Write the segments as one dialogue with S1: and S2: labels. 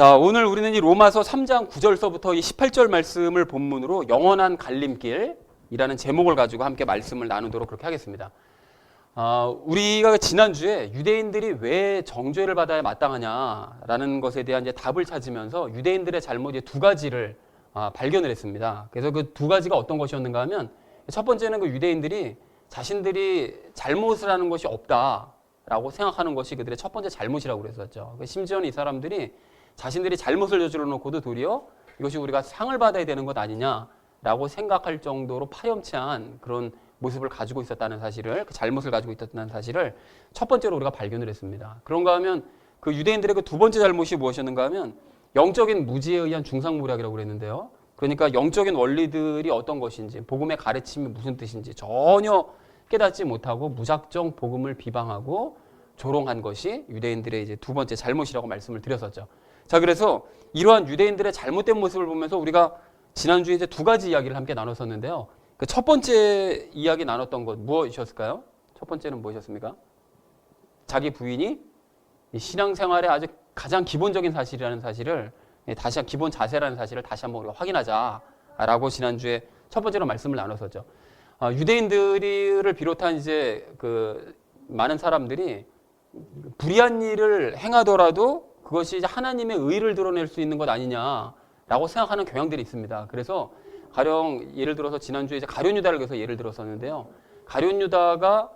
S1: 자, 오늘 우리는 이 로마서 3장 9절서부터 이 18절 말씀을 본문으로 영원한 갈림길이라는 제목을 가지고 함께 말씀을 나누도록 그렇게 하겠습니다. 우리가 지난주에 유대인들이 왜 정죄를 받아야 마땅하냐라는 것에 대한 이제 답을 찾으면서 유대인들의 잘못이 두 가지를 발견을 했습니다. 그래서 그 두 가지가 어떤 것이었는가 하면, 첫 번째는 그 유대인들이 자신들이 잘못을 하는 것이 없다라고 생각하는 것이 그들의 첫 번째 잘못이라고 그랬었죠. 심지어는 이 사람들이 자신들이 잘못을 저질러 놓고도 도리어 이것이 우리가 상을 받아야 되는 것 아니냐라고 생각할 정도로 파렴치한 그런 모습을 가지고 있었다는 사실을, 그 잘못을 가지고 있었다는 사실을 첫 번째로 우리가 발견을 했습니다. 그런가 하면 그 유대인들의 그 두 번째 잘못이 무엇이었는가 하면 영적인 무지에 의한 중상모략이라고 그랬는데요. 그러니까 영적인 원리들이 어떤 것인지, 복음의 가르침이 무슨 뜻인지 전혀 깨닫지 못하고 무작정 복음을 비방하고 조롱한 것이 유대인들의 이제 두 번째 잘못이라고 말씀을 드렸었죠. 자, 그래서 이러한 유대인들의 잘못된 모습을 보면서 우리가 지난주에 이제 두 가지 이야기를 함께 나눴었는데요. 그 첫 번째 이야기 나눴던 것 무엇이었을까요? 첫 번째는 무엇이었습니까? 자기 부인이 신앙생활의 아주 가장 기본적인 사실이라는 사실을 다시 기본 자세라는 사실을 다시 한번 우리가 확인하자라고 지난주에 첫 번째로 말씀을 나눴었죠. 유대인들을 비롯한 이제 그 많은 사람들이 불의한 일을 행하더라도 그것이 이제 하나님의 의를 드러낼 수 있는 것 아니냐라고 생각하는 경향들이 있습니다. 그래서 가령 예를 들어서 지난주에 이제 가룟 유다를 그래서 예를 들었었는데요. 가룟 유다가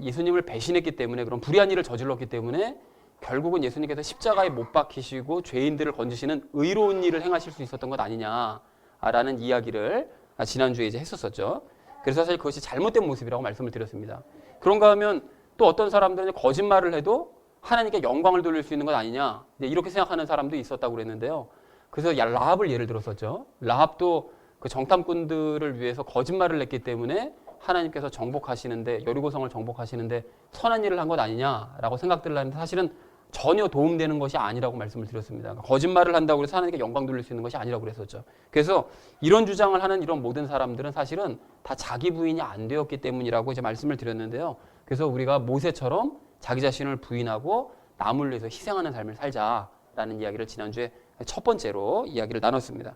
S1: 예수님을 배신했기 때문에, 그런 불의한 일을 저질렀기 때문에 결국은 예수님께서 십자가에 못 박히시고 죄인들을 건지시는 의로운 일을 행하실 수 있었던 것 아니냐라는 이야기를 지난주에 이제 했었었죠. 그래서 사실 그것이 잘못된 모습이라고 말씀을 드렸습니다. 그런가 하면 또 어떤 사람들은 거짓말을 해도 하나님께 영광을 돌릴 수 있는 것 아니냐, 이렇게 생각하는 사람도 있었다고 그랬는데요. 그래서 라합을 예를 들었었죠. 라합도 그 정탐꾼들을 위해서 거짓말을 했기 때문에 하나님께서 정복하시는데, 여리고성을 정복하시는데 선한 일을 한 것 아니냐라고 생각들을 하는데 사실은 전혀 도움되는 것이 아니라고 말씀을 드렸습니다. 거짓말을 한다고 해서 하나님께 영광 돌릴 수 있는 것이 아니라고 그랬었죠. 그래서 이런 주장을 하는 이런 모든 사람들은 사실은 다 자기 부인이 안 되었기 때문이라고 이제 말씀을 드렸는데요. 그래서 우리가 모세처럼 자기 자신을 부인하고 남을 위해서 희생하는 삶을 살자라는 이야기를 지난주에 첫 번째로 이야기를 나눴습니다.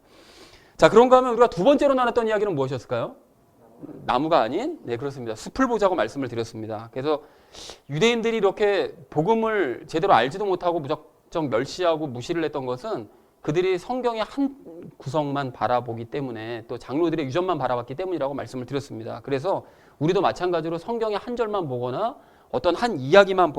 S1: 자, 그런가 하면 우리가 두 번째로 나눴던 이야기는 무엇이었을까요? 나무가 아닌, 네, 그렇습니다. 숲을 보자고 말씀을 드렸습니다. 그래서 유대인들이 이렇게 복음을 제대로 알지도 못하고 무작정 멸시하고 무시를 했던 것은 그들이 성경의 한 구석만 바라보기 때문에, 또 장로들의 유전만 바라봤기 때문이라고 말씀을 드렸습니다. 그래서 우리도 마찬가지로 성경의 한 절만 보거나 어떤 한 이야기만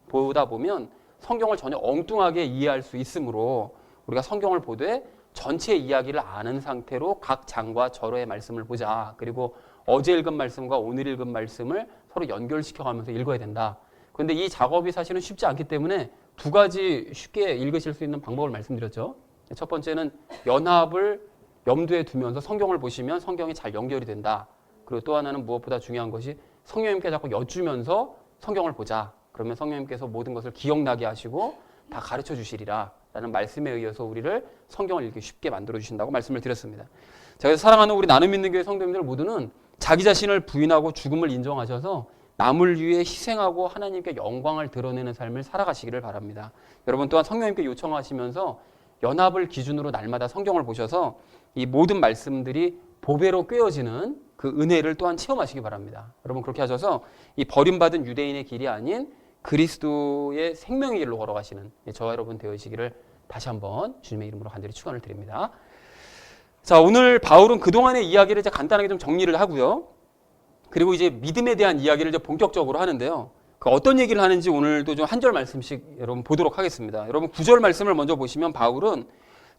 S1: 보다 보면 성경을 전혀 엉뚱하게 이해할 수 있으므로 우리가 성경을 보되 전체 이야기를 아는 상태로 각 장과 절호의 말씀을 보자. 그리고 어제 읽은 말씀과 오늘 읽은 말씀을 서로 연결시켜가면서 읽어야 된다. 그런데 이 작업이 사실은 쉽지 않기 때문에 두 가지 쉽게 읽으실 수 있는 방법을 말씀드렸죠. 첫 번째는 연합을 염두에 두면서 성경을 보시면 성경이 잘 연결이 된다. 그리고 또 하나는 무엇보다 중요한 것이 성령님께 자꾸 여쭈면서 성경을 보자. 그러면 성령님께서 모든 것을 기억나게 하시고 다 가르쳐 주시리라 라는 말씀에 의해서 우리를 성경을 읽기 쉽게 만들어 주신다고 말씀을 드렸습니다. 자, 그래서 사랑하는 우리 나눔 있는 교회 성도님들 모두는 자기 자신을 부인하고 죽음을 인정하셔서 남을 위해 희생하고 하나님께 영광을 드러내는 삶을 살아가시기를 바랍니다. 여러분 또한 성령님께 요청하시면서 연합을 기준으로 날마다 성경을 보셔서 이 모든 말씀들이 보배로 꿰어지는 그 은혜를 또한 체험하시기 바랍니다. 여러분 그렇게 하셔서 이 버림받은 유대인의 길이 아닌 그리스도의 생명의 길로 걸어가시는 저와 여러분 되어지기를 다시 한번 주님의 이름으로 간절히 축원을 드립니다. 자, 오늘 바울은 그동안의 이야기를 이제 간단하게 좀 정리를 하고요. 그리고 이제 믿음에 대한 이야기를 이제 본격적으로 하는데요. 그 어떤 얘기를 하는지 오늘도 좀 한 절 말씀씩 여러분 보도록 하겠습니다. 여러분 9절 말씀을 먼저 보시면 바울은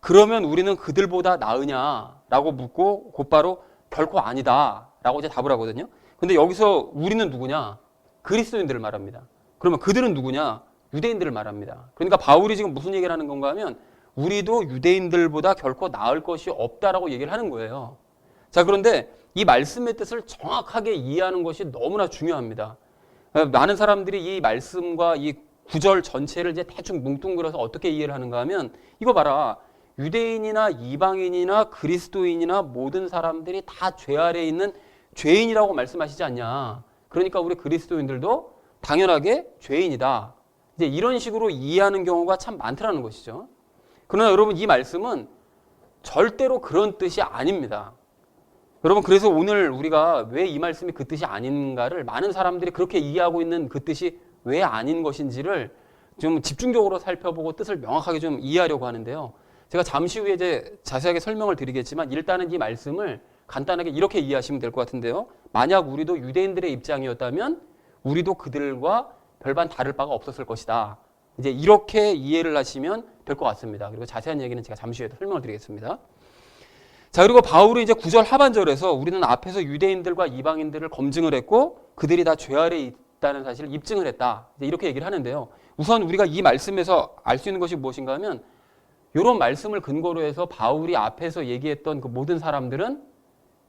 S1: 그러면 우리는 그들보다 나으냐라고 묻고 곧바로 결코 아니다라고 이제 답을 하거든요. 근데 여기서 우리는 누구냐? 그리스도인들을 말합니다. 그러면 그들은 누구냐? 유대인들을 말합니다. 그러니까 바울이 지금 무슨 얘기를 하는 건가 하면 우리도 유대인들보다 결코 나을 것이 없다라고 얘기를 하는 거예요. 자, 그런데 이 말씀의 뜻을 정확하게 이해하는 것이 너무나 중요합니다. 많은 사람들이 이 말씀과 이 구절 전체를 이제 대충 뭉뚱그려서 어떻게 이해를 하는가 하면 이거 봐라. 유대인이나 이방인이나 그리스도인이나 모든 사람들이 다 죄 아래에 있는 죄인이라고 말씀하시지 않냐. 그러니까 우리 그리스도인들도 당연하게 죄인이다. 이제 이런 식으로 이해하는 경우가 참 많더라는 것이죠. 그러나 여러분 이 말씀은 절대로 그런 뜻이 아닙니다. 여러분 그래서 오늘 우리가 왜 이 말씀이 그 뜻이 아닌가를 많은 사람들이 그렇게 이해하고 있는 그 뜻이 왜 아닌 것인지를 좀 집중적으로 살펴보고 뜻을 명확하게 좀 이해하려고 하는데요. 제가 잠시 후에 이제 자세하게 설명을 드리겠지만 일단은 이 말씀을 간단하게 이렇게 이해하시면 될 것 같은데요. 만약 우리도 유대인들의 입장이었다면 우리도 그들과 별반 다를 바가 없었을 것이다. 이제 이렇게 이해를 하시면 될 것 같습니다. 그리고 자세한 얘기는 제가 잠시 후에 설명을 드리겠습니다. 자, 그리고 바울이 이제 9절 하반절에서 우리는 앞에서 유대인들과 이방인들을 검증을 했고 그들이 다 죄 아래에 있다는 사실을 입증을 했다. 이제 이렇게 얘기를 하는데요. 우선 우리가 이 말씀에서 알 수 있는 것이 무엇인가 하면 이런 말씀을 근거로 해서 바울이 앞에서 얘기했던 그 모든 사람들은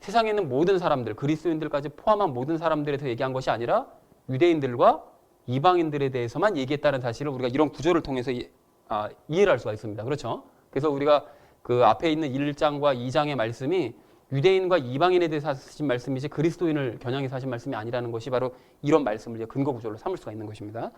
S1: 세상에 있는 모든 사람들, 그리스도인들까지 포함한 모든 사람들에 대해서 얘기한 것이 아니라 유대인들과 이방인들에 대해서만 얘기했다는 사실을 우리가 이런 구조를 통해서 이해를 할 수가 있습니다. 그렇죠? 그래서 우리가 그 앞에 있는 1장과 2장의 말씀이 유대인과 이방인에 대해서 하신 말씀이지 그리스도인을 겨냥해서 하신 말씀이 아니라는 것이 바로 이런 말씀을 이제 근거 구조로 삼을 수가 있는 것입니다.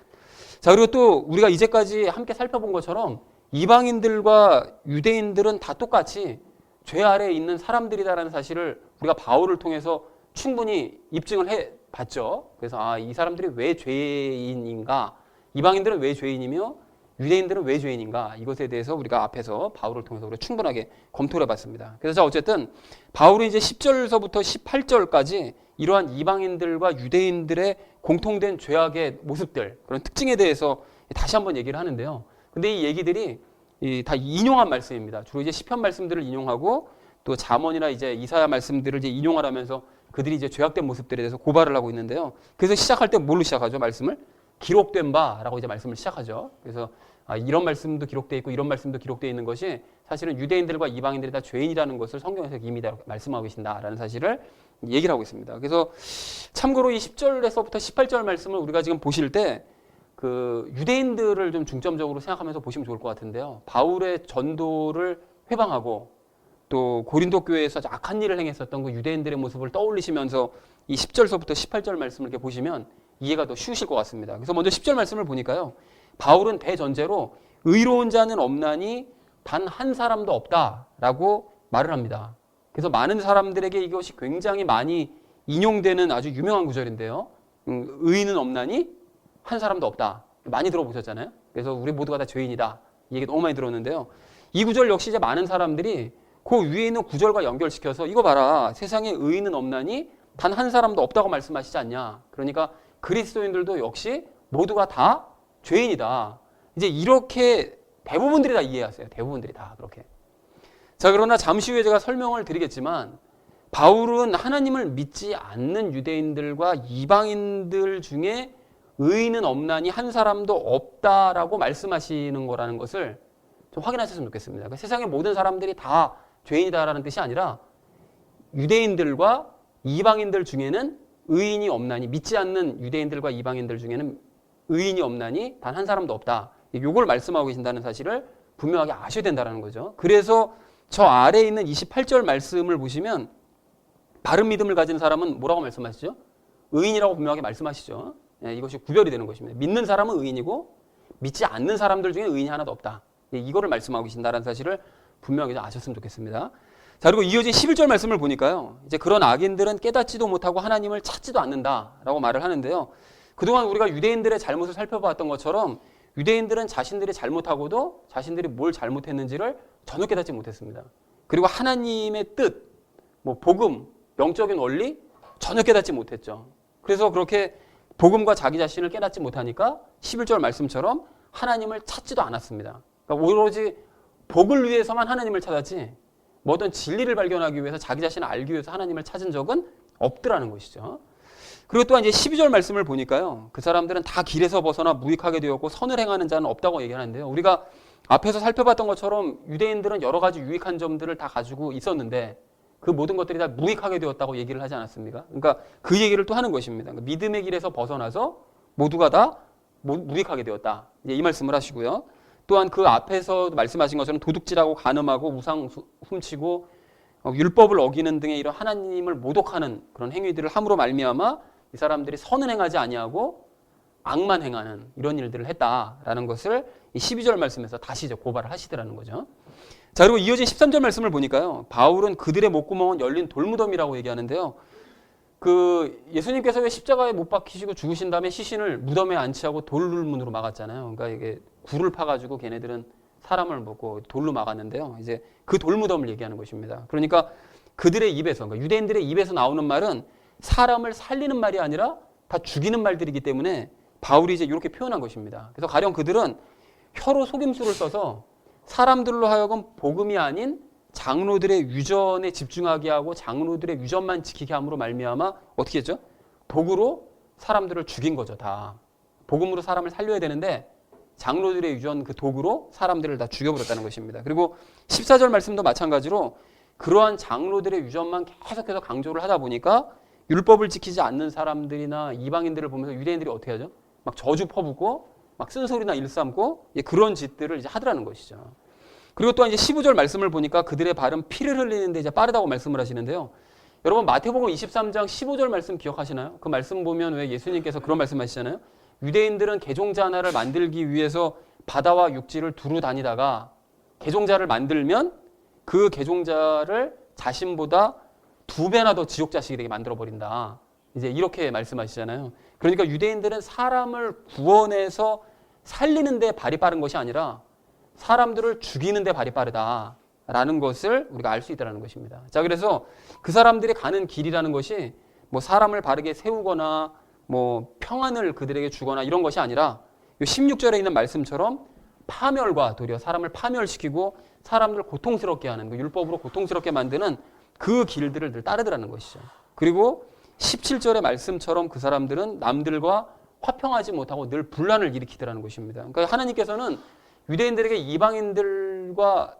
S1: 자, 그리고 또 우리가 이제까지 함께 살펴본 것처럼 이방인들과 유대인들은 다 똑같이 죄 아래에 있는 사람들이다라는 사실을 우리가 바울을 통해서 충분히 입증을 해 봤죠. 그래서 이 사람들이 왜 죄인인가, 이방인들은 왜 죄인이며 유대인들은 왜 죄인인가, 이것에 대해서 우리가 앞에서 바울을 통해서 우리가 충분하게 검토를 해봤습니다. 그래서 자 어쨌든 바울이 이제 10절서부터 18절까지 이러한 이방인들과 유대인들의 공통된 죄악의 모습들, 그런 특징에 대해서 다시 한번 얘기를 하는데요. 근데 이 얘기들이 다 인용한 말씀입니다. 주로 이제 시편 말씀들을 인용하고 또 잠언이나 이제 이사야 말씀들을 이제 인용하면서 그들이 이제 죄악된 모습들에 대해서 고발을 하고 있는데요. 그래서 시작할 때 뭘로 시작하죠? 말씀을 기록된 바라고 이제 말씀을 시작하죠. 그래서 이런 말씀도 기록되어 있고 이런 말씀도 기록되어 있는 것이 사실은 유대인들과 이방인들이 다 죄인이라는 것을 성경에서 이미 말씀하고 계신다라는 사실을 얘기를 하고 있습니다. 그래서 참고로 이 10절에서부터 18절 말씀을 우리가 지금 보실 때 그 유대인들을 좀 중점적으로 생각하면서 보시면 좋을 것 같은데요. 바울의 전도를 회방하고 또 고린도 교회에서 악한 일을 행했었던 그 유대인들의 모습을 떠올리시면서 이 10절서부터 18절 말씀을 이렇게 보시면 이해가 더 쉬우실 것 같습니다. 그래서 먼저 10절 말씀을 보니까요. 바울은 대전제로 의로운 자는 없나니 단 한 사람도 없다라고 말을 합니다. 그래서 많은 사람들에게 이것이 굉장히 많이 인용되는 아주 유명한 구절인데요. 의인은 없나니 한 사람도 없다. 많이 들어보셨잖아요. 그래서 우리 모두가 다 죄인이다. 이 얘기 너무 많이 들었는데요. 이 구절 역시 이제 많은 사람들이 그 위에 있는 구절과 연결시켜서 이거 봐라. 세상에 의인은 없나니 단 한 사람도 없다고 말씀하시지 않냐. 그러니까 그리스도인들도 역시 모두가 다 죄인이다. 이제 이렇게 대부분들이 다 이해하세요. 대부분들이 다 그렇게. 자, 그러나 잠시 후에 제가 설명을 드리겠지만 바울은 하나님을 믿지 않는 유대인들과 이방인들 중에 의인은 없나니 한 사람도 없다라고 말씀하시는 거라는 것을 좀 확인하셨으면 좋겠습니다. 그러니까 세상의 모든 사람들이 다 죄인이다라는 뜻이 아니라 유대인들과 이방인들 중에는 의인이 없나니, 믿지 않는 유대인들과 이방인들 중에는 의인이 없나니 단 한 사람도 없다. 이걸 말씀하고 계신다는 사실을 분명하게 아셔야 된다는 거죠. 그래서 저 아래에 있는 28절 말씀을 보시면 바른 믿음을 가진 사람은 뭐라고 말씀하시죠? 의인이라고 분명하게 말씀하시죠. 이것이 구별이 되는 것입니다. 믿는 사람은 의인이고 믿지 않는 사람들 중에 의인이 하나도 없다. 이거를 말씀하고 계신다는 사실을 분명히 아셨으면 좋겠습니다. 자, 그리고 이어진 11절 말씀을 보니까요. 이제 그런 악인들은 깨닫지도 못하고 하나님을 찾지도 않는다라고 말을 하는데요. 그동안 우리가 유대인들의 잘못을 살펴봤던 것처럼 유대인들은 자신들이 잘못하고도 자신들이 뭘 잘못했는지를 전혀 깨닫지 못했습니다. 그리고 하나님의 뜻, 복음, 영적인 원리 전혀 깨닫지 못했죠. 그래서 그렇게 복음과 자기 자신을 깨닫지 못하니까 11절 말씀처럼 하나님을 찾지도 않았습니다. 그러니까 오로지 복을 위해서만 하나님을 찾았지 어떤 진리를 발견하기 위해서 자기 자신을 알기 위해서 하나님을 찾은 적은 없더라는 것이죠. 그리고 또한 이제 12절 말씀을 보니까요. 그 사람들은 다 길에서 벗어나 무익하게 되었고 선을 행하는 자는 없다고 얘기하는데요. 우리가 앞에서 살펴봤던 것처럼 유대인들은 여러 가지 유익한 점들을 다 가지고 있었는데 그 모든 것들이 다 무익하게 되었다고 얘기를 하지 않았습니까? 그러니까 그 얘기를 또 하는 것입니다. 그러니까 믿음의 길에서 벗어나서 모두가 다 무익하게 되었다. 이제 이 말씀을 하시고요. 또한 그 앞에서 말씀하신 것처럼 도둑질하고 간음하고 우상 훔치고 율법을 어기는 등의 이런 하나님을 모독하는 그런 행위들을 함으로 말미암아 이 사람들이 선은 행하지 아니하고 악만 행하는 이런 일들을 했다라는 것을 이 12절 말씀에서 다시 이제 고발을 하시더라는 거죠. 자, 그리고 이어진 13절 말씀을 보니까요. 바울은 그들의 목구멍은 열린 돌무덤이라고 얘기하는데요. 그 예수님께서 왜 십자가에 못 박히시고 죽으신 다음에 시신을 무덤에 안치하고 돌문으로 막았잖아요. 그러니까 이게 굴을 파가지고 걔네들은 사람을 먹고 돌로 막았는데요. 이제 그 돌무덤을 얘기하는 것입니다. 그러니까 그들의 입에서, 그러니까 유대인들의 입에서 나오는 말은 사람을 살리는 말이 아니라 다 죽이는 말들이기 때문에 바울이 이제 이렇게 표현한 것입니다. 그래서 가령 그들은 혀로 속임수를 써서 사람들로 하여금 복음이 아닌 장로들의 유전에 집중하게 하고 장로들의 유전만 지키게 함으로 말미암아 어떻게 했죠? 독으로 사람들을 죽인 거죠. 다 복음으로 사람을 살려야 되는데 장로들의 유전 그 독으로 사람들을 다 죽여버렸다는 것입니다. 그리고 14절 말씀도 마찬가지로 그러한 장로들의 유전만 계속해서 강조를 하다 보니까 율법을 지키지 않는 사람들이나 이방인들을 보면서 유대인들이 어떻게 하죠? 막 저주 퍼붓고 막 쓴소리나 일삼고 그런 짓들을 이제 하더라는 것이죠. 그리고 또한 이제 15절 말씀을 보니까 그들의 발은 피를 흘리는데 이제 빠르다고 말씀을 하시는데요. 여러분 마태복음 23장 15절 말씀 기억하시나요? 그 말씀 보면 왜 예수님께서 그런 말씀하시잖아요. 유대인들은 개종자 하나를 만들기 위해서 바다와 육지를 두루 다니다가 개종자를 만들면 그 개종자를 자신보다 2배나 더 지옥 자식에게 만들어 버린다. 이제 이렇게 말씀하시잖아요. 그러니까 유대인들은 사람을 구원해서 살리는 데 발이 빠른 것이 아니라 사람들을 죽이는 데 발이 빠르다라는 것을 우리가 알 수 있다는 것입니다. 자, 그래서 그 사람들이 가는 길이라는 것이 뭐 사람을 바르게 세우거나 뭐 평안을 그들에게 주거나 이런 것이 아니라 16절에 있는 말씀처럼 파멸과 도리어 사람을 파멸시키고 사람들을 고통스럽게 하는 그 율법으로 고통스럽게 만드는 그 길들을 늘 따르더라는 것이죠. 그리고 17절의 말씀처럼 그 사람들은 남들과 화평하지 못하고 늘 분란을 일으키더라는 것입니다. 그러니까 하나님께서는 유대인들에게 이방인들과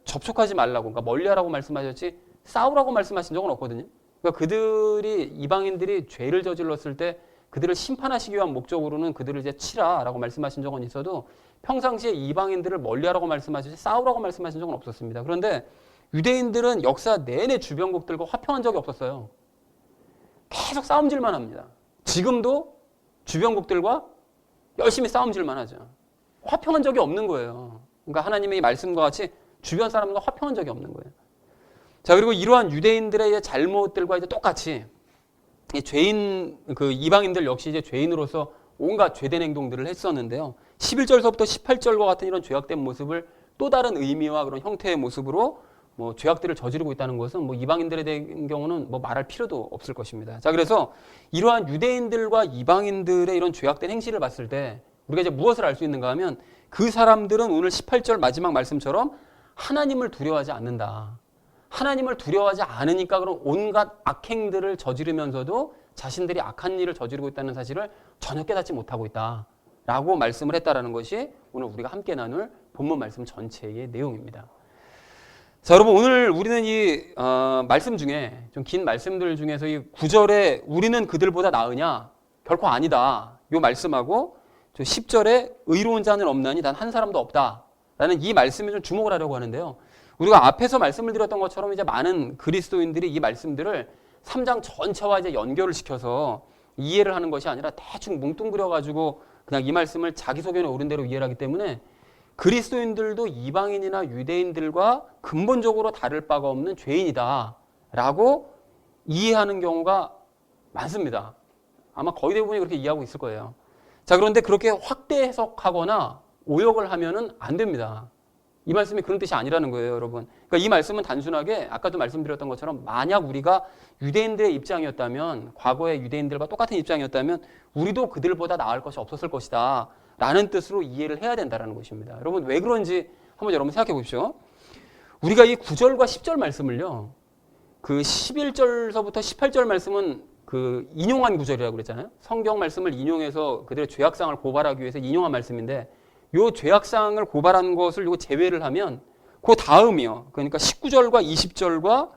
S1: 접촉하지 말라고, 그러니까 멀리하라고 말씀하셨지 싸우라고 말씀하신 적은 없거든요. 그러니까 그들이 이방인들이 죄를 저질렀을 때 그들을 심판하시기 위한 목적으로는 그들을 이제 치라라고 말씀하신 적은 있어도 평상시에 이방인들을 멀리하라고 말씀하셨지 싸우라고 말씀하신 적은 없었습니다. 그런데 유대인들은 역사 내내 주변국들과 화평한 적이 없었어요. 계속 싸움질만 합니다. 지금도 주변국들과 열심히 싸움질만 하죠. 화평한 적이 없는 거예요. 그러니까 하나님의 말씀과 같이 주변 사람과 화평한 적이 없는 거예요. 자, 그리고 이러한 유대인들의 잘못들과 이제 똑같이 죄인, 그 이방인들 역시 이제 죄인으로서 온갖 죄된 행동들을 했었는데요. 11절서부터 18절과 같은 이런 죄악된 모습을 또 다른 의미와 그런 형태의 모습으로 뭐 죄악들을 저지르고 있다는 것은 뭐 이방인들에 대한 경우는 뭐 말할 필요도 없을 것입니다. 자, 그래서 이러한 유대인들과 이방인들의 이런 죄악된 행실을 봤을 때 우리가 이제 무엇을 알 수 있는가 하면 그 사람들은 오늘 18절 마지막 말씀처럼 하나님을 두려워하지 않는다. 하나님을 두려워하지 않으니까 그런 온갖 악행들을 저지르면서도 자신들이 악한 일을 저지르고 있다는 사실을 전혀 깨닫지 못하고 있다라고 말씀을 했다라는 것이 오늘 우리가 함께 나눌 본문 말씀 전체의 내용입니다. 자, 여러분 오늘 우리는 이 말씀 중에 좀 긴 말씀들 중에서 이 9절에 우리는 그들보다 나으냐? 결코 아니다. 이 말씀하고 10절에 의로운 자는 없나니 단 한 사람도 없다라는 이 말씀에 좀 주목을 하려고 하는데요. 우리가 앞에서 말씀을 드렸던 것처럼 이제 많은 그리스도인들이 이 말씀들을 3장 전체와 이제 연결을 시켜서 이해를 하는 것이 아니라 대충 뭉뚱그려 가지고 그냥 이 말씀을 자기 소견에 오른 대로 이해를 하기 때문에 그리스도인들도 이방인이나 유대인들과 근본적으로 다를 바가 없는 죄인이다라고 이해하는 경우가 많습니다. 아마 거의 대부분이 그렇게 이해하고 있을 거예요. 자, 그런데 그렇게 확대 해석하거나 오역을 하면은 안 됩니다. 이 말씀이 그런 뜻이 아니라는 거예요, 여러분. 그러니까 이 말씀은 단순하게 아까도 말씀드렸던 것처럼 만약 우리가 유대인들의 입장이었다면, 과거의 유대인들과 똑같은 입장이었다면 우리도 그들보다 나을 것이 없었을 것이다 라는 뜻으로 이해를 해야 된다는 것입니다. 여러분 왜 그런지 한번 여러분 생각해 보십시오. 우리가 이 9절과 10절 말씀을요, 그 11절서부터 18절 말씀은 그 인용한 구절이라고 그랬잖아요. 성경 말씀을 인용해서 그들의 죄악상을 고발하기 위해서 인용한 말씀인데 요 죄악상을 고발한 것을 요거 제외를 하면 그 다음이요. 그러니까 19절과 20절과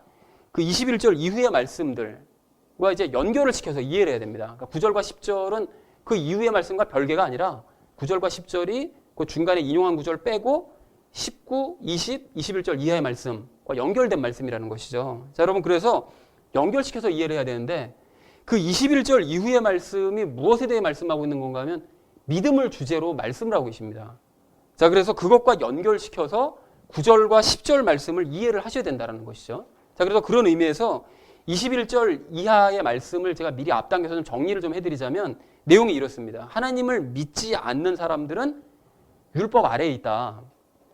S1: 그 21절 이후의 말씀들과 이제 연결을 시켜서 이해를 해야 됩니다. 그러니까 9절과 10절은 그 이후의 말씀과 별개가 아니라 9절과 10절이 그 중간에 인용한 구절 빼고 19, 20, 21절 이하의 말씀과 연결된 말씀이라는 것이죠. 자, 여러분 그래서 연결시켜서 이해를 해야 되는데 그 21절 이후의 말씀이 무엇에 대해 말씀하고 있는 건가 하면 믿음을 주제로 말씀을 하고 계십니다. 자, 그래서 그것과 연결시켜서 9절과 10절 말씀을 이해를 하셔야 된다는 것이죠. 자, 그래서 그런 의미에서 21절 이하의 말씀을 제가 미리 앞당겨서 좀 정리를 좀 해드리자면 내용이 이렇습니다. 하나님을 믿지 않는 사람들은 율법 아래에 있다.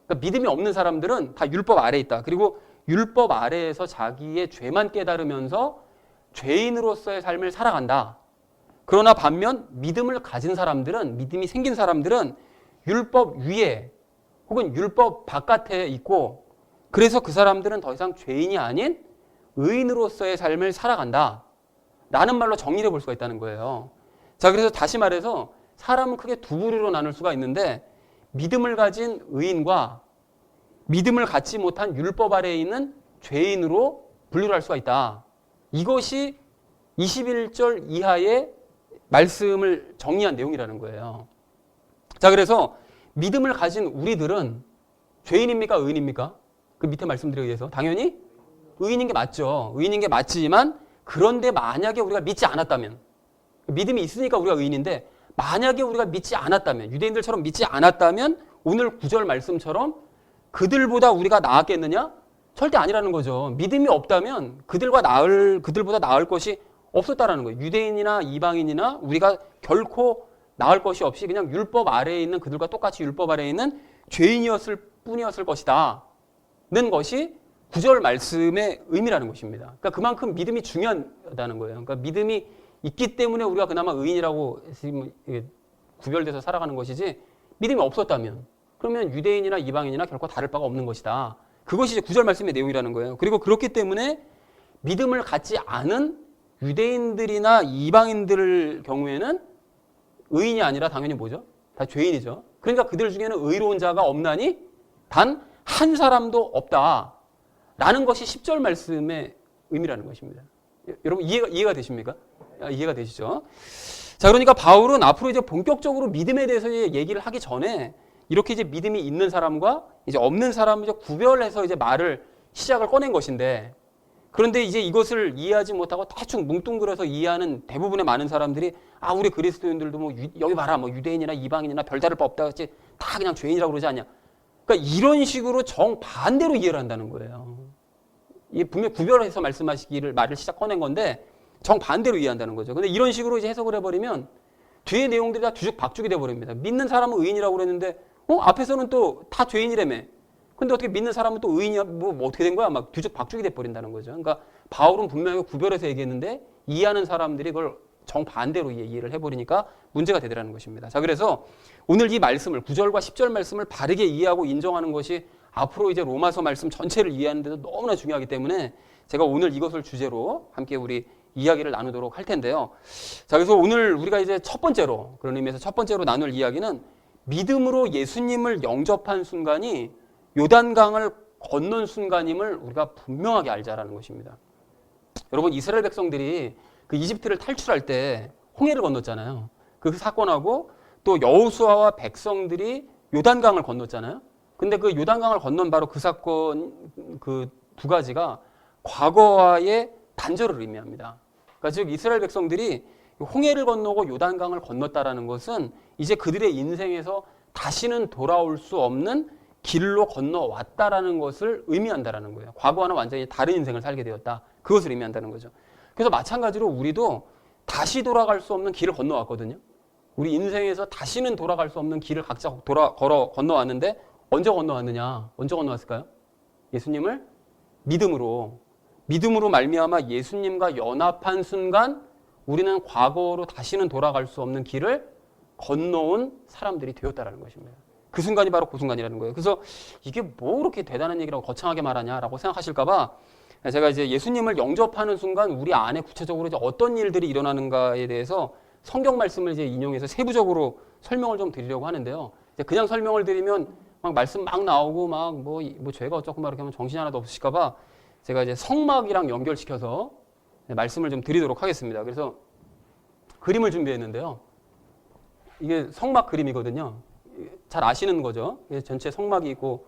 S1: 그러니까 믿음이 없는 사람들은 다 율법 아래에 있다. 그리고 율법 아래에서 자기의 죄만 깨달으면서 죄인으로서의 삶을 살아간다. 그러나 반면 믿음을 가진 사람들은, 믿음이 생긴 사람들은 율법 위에 혹은 율법 바깥에 있고, 그래서 그 사람들은 더 이상 죄인이 아닌 의인으로서의 삶을 살아간다 라는 말로 정리해 볼 수가 있다는 거예요. 자, 그래서 다시 말해서 사람은 크게 두 부류로 나눌 수가 있는데, 믿음을 가진 의인과 믿음을 갖지 못한 율법 아래에 있는 죄인으로 분류를 할 수가 있다. 이것이 21절 이하의 말씀을 정리한 내용이라는 거예요. 자, 그래서 믿음을 가진 우리들은 죄인입니까? 의인입니까? 그 밑에 말씀드리기 위해서 당연히 의인인 게 맞죠. 의인인 게 맞지만, 그런데 만약에 우리가 믿지 않았다면, 믿음이 있으니까 우리가 의인인데 만약에 우리가 믿지 않았다면, 유대인들처럼 믿지 않았다면 오늘 9절 말씀처럼 그들보다 우리가 나았겠느냐? 절대 아니라는 거죠. 믿음이 없다면 그들보다 나을 것이 없었다라는 거예요. 유대인이나 이방인이나 우리가 결코 나을 것이 없이 그냥 율법 아래에 있는 그들과 똑같이 율법 아래에 있는 죄인이었을 뿐이었을 것이다 는 것이 9절 말씀의 의미라는 것입니다. 그러니까 그만큼 믿음이 중요하다는 거예요. 그러니까 믿음이 있기 때문에 우리가 그나마 의인이라고 구별돼서 살아가는 것이지, 믿음이 없었다면 그러면 유대인이나 이방인이나 결코 다를 바가 없는 것이다. 그것이 이제 9절 말씀의 내용이라는 거예요. 그리고 그렇기 때문에 믿음을 갖지 않은 유대인들이나 이방인들 경우에는 의인이 아니라 당연히 뭐죠? 다 죄인이죠. 그러니까 그들 중에는 의로운 자가 없나니 단 한 사람도 없다 라는 것이 10절 말씀의 의미라는 것입니다. 여러분 이해가 되십니까? 이해가 되시죠? 자, 그러니까 바울은 앞으로 이제 본격적으로 믿음에 대해서 얘기를 하기 전에 이렇게 이제 믿음이 있는 사람과 이제 없는 사람을 이제 구별해서 이제 말을 시작을 꺼낸 것인데, 그런데 이제 이것을 이해하지 못하고 대충 뭉뚱그려서 이해하는 대부분의 많은 사람들이, 아, 우리 그리스도인들도 뭐 여기 봐라, 뭐 유대인이나 이방인이나 별다를 바 없다, 같이 다 그냥 죄인이라고 그러지 않냐. 그러니까 이런 식으로 정반대로 이해를 한다는 거예요. 이게 분명히 구별해서 말을 시작 꺼낸 건데 정반대로 이해한다는 거죠. 근데 이런 식으로 이제 해석을 해버리면 뒤에 내용들이 다 뒤죽박죽이 돼버립니다. 믿는 사람은 의인이라고 그랬는데, 앞에서는 또 다 죄인이라며. 근데 어떻게 믿는 사람은 또 의인이야? 뭐 어떻게 된 거야? 막 뒤죽박죽이 돼버린다는 거죠. 그러니까 바울은 분명히 구별해서 얘기했는데 이해하는 사람들이 그걸 정반대로 이해를 해버리니까 문제가 되더라는 것입니다. 자, 그래서 오늘 이 말씀을 9절과 10절 말씀을 바르게 이해하고 인정하는 것이 앞으로 이제 로마서 말씀 전체를 이해하는 데도 너무나 중요하기 때문에 제가 오늘 이것을 주제로 함께 우리 이야기를 나누도록 할 텐데요. 자, 그래서 오늘 우리가 이제 첫 번째로, 그런 의미에서 첫 번째로 나눌 이야기는 믿음으로 예수님을 영접한 순간이 요단강을 건넌 순간임을 우리가 분명하게 알자라는 것입니다. 여러분, 이스라엘 백성들이 그 이집트를 탈출할 때 홍해를 건넜잖아요. 그 사건하고 또 여호수아와 백성들이 요단강을 건넜잖아요. 근데 그 요단강을 건넌 바로 그 사건, 그 두 가지가 과거와의 단절을 의미합니다. 그러니까 즉 이스라엘 백성들이 홍해를 건너고 요단강을 건넜다라는 것은 이제 그들의 인생에서 다시는 돌아올 수 없는 길로 건너왔다라는 것을 의미한다라는 거예요. 과거와는 완전히 다른 인생을 살게 되었다. 그것을 의미한다는 거죠. 그래서 마찬가지로 우리도 다시 돌아갈 수 없는 길을 건너왔거든요. 우리 인생에서 다시는 돌아갈 수 없는 길을 각자 건너왔는데 언제 건너왔느냐? 언제 건너왔을까요? 예수님을 믿음으로 말미암아 예수님과 연합한 순간 우리는 과거로 다시는 돌아갈 수 없는 길을 건너온 사람들이 되었다라는 것입니다. 그 순간이 바로 그 순간이라는 거예요. 그래서 이게 뭐 그렇게 대단한 얘기라고 거창하게 말하냐라고 생각하실까봐 제가 이제 예수님을 영접하는 순간 우리 안에 구체적으로 이제 어떤 일들이 일어나는가에 대해서 성경 말씀을 이제 인용해서 세부적으로 설명을 좀 드리려고 하는데요. 이제 그냥 설명을 드리면 막 말씀 막 나오고 막 뭐 죄가 어쩌고 막 이렇게 하면 정신이 하나도 없으실까봐 제가 이제 성막이랑 연결시켜서 말씀을 좀 드리도록 하겠습니다. 그래서 그림을 준비했는데요. 이게 성막 그림이거든요. 잘 아시는 거죠. 전체 성막이 있고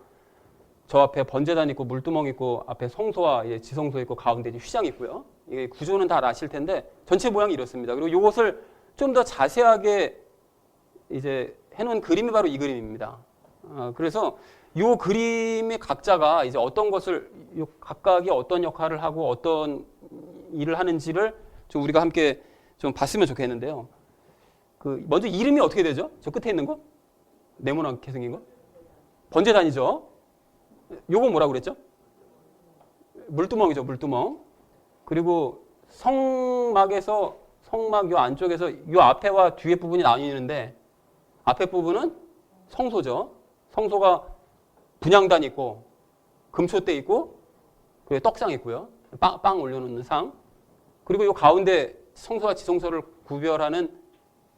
S1: 저 앞에 번제단 있고 물두멍 있고 앞에 성소와 지성소 있고 가운데 휘장 있고요. 이게 구조는 다 아실 텐데 전체 모양이 이렇습니다. 그리고 이것을 좀 더 자세하게 이제 해놓은 그림이 바로 이 그림입니다. 그래서 요 그림의 각자가 이제 어떤 것을, 요 각각이 어떤 역할을 하고 어떤 일을 하는지를 좀 우리가 함께 좀 봤으면 좋겠는데요. 그 먼저 이름이 어떻게 되죠? 저 끝에 있는 거? 네모나게 생긴 거? 번제단이죠. 요거 뭐라고 그랬죠? 물두멍이죠, 물두멍. 그리고 성막에서 성막 요 안쪽에서 요 앞에와 뒤에 부분이 나뉘는데 앞에 부분은 성소죠. 성소가 분향단 있고 금초대 있고 그리고 떡상 있고요. 빵 올려놓는 상. 그리고 요 가운데 성소와 지성소를 구별하는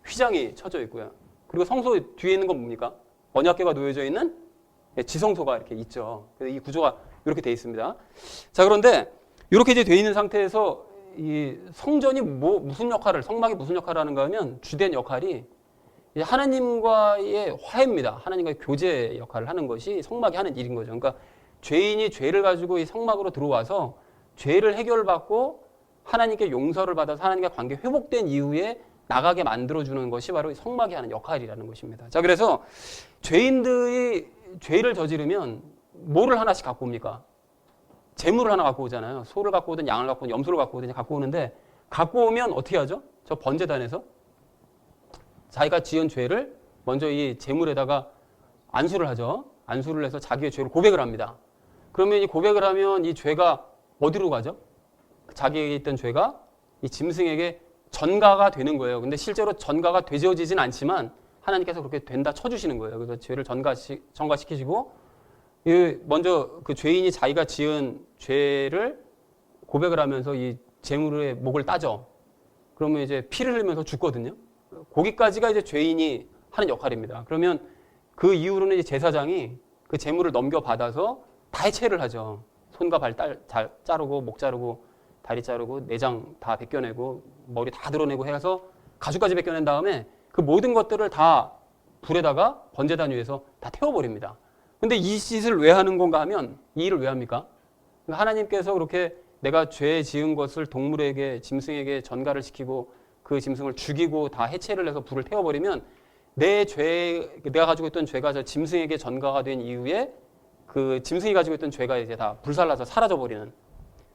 S1: 휘장이 쳐져 있고요. 그리고 성소 뒤에 있는 건 뭡니까? 언약궤가 놓여져 있는 지성소가 이렇게 있죠. 그래서 이 구조가 이렇게 돼 있습니다. 자, 그런데 이렇게 이제 돼 있는 상태에서 이 성전이 무슨 역할을, 성막이 무슨 역할을 하는가 하면 주된 역할이 하나님과의 화해입니다. 하나님과의 교제 역할을 하는 것이 성막이 하는 일인 거죠. 그러니까 죄인이 죄를 가지고 이 성막으로 들어와서 죄를 해결받고 하나님께 용서를 받아서 하나님과 관계 회복된 이후에 나가게 만들어주는 것이 바로 성막이 하는 역할이라는 것입니다. 자, 그래서 죄인들이 죄를 저지르면 뭐를 하나씩 갖고 옵니까? 재물을 하나 갖고 오잖아요. 소를 갖고 오든 양을 갖고 오든 염소를 갖고 오든 갖고 오는데 갖고 오면 어떻게 하죠? 저 번제단에서 자기가 지은 죄를 먼저 이 재물에다가 안수를 하죠. 안수를 해서 자기의 죄를 고백을 합니다. 그러면 이 고백을 하면 이 죄가 어디로 가죠? 자기에게 있던 죄가 이 짐승에게 전가가 되는 거예요. 근데 실제로 전가가 되어지진 않지만 하나님께서 그렇게 된다 쳐주시는 거예요. 그래서 죄를 전가시키시고 먼저 그 죄인이 자기가 지은 죄를 고백을 하면서 이 재물의 목을 따죠. 그러면 이제 피를 흘리면서 죽거든요. 거기까지가 이제 죄인이 하는 역할입니다. 그러면 그 이후로는 이제 제사장이 그 재물을 넘겨받아서 다 해체를 하죠. 손과 발 자르고 목 자르고 다리 자르고 내장 다 벗겨내고 머리 다 드러내고 해서 가죽까지 벗겨낸 다음에 그 모든 것들을 다 불에다가 번제단 위에서 다 태워버립니다. 근데 이 짓을 왜 하는 건가 하면 이 일을 왜 합니까? 하나님께서 그렇게 내가 죄 지은 것을 동물에게 짐승에게 전가를 시키고 그 짐승을 죽이고 다 해체를 해서 불을 태워버리면 내가 가지고 있던 죄가 저 짐승에게 전가가 된 이후에 그 짐승이 가지고 있던 죄가 이제 다 불살라서 사라져버리는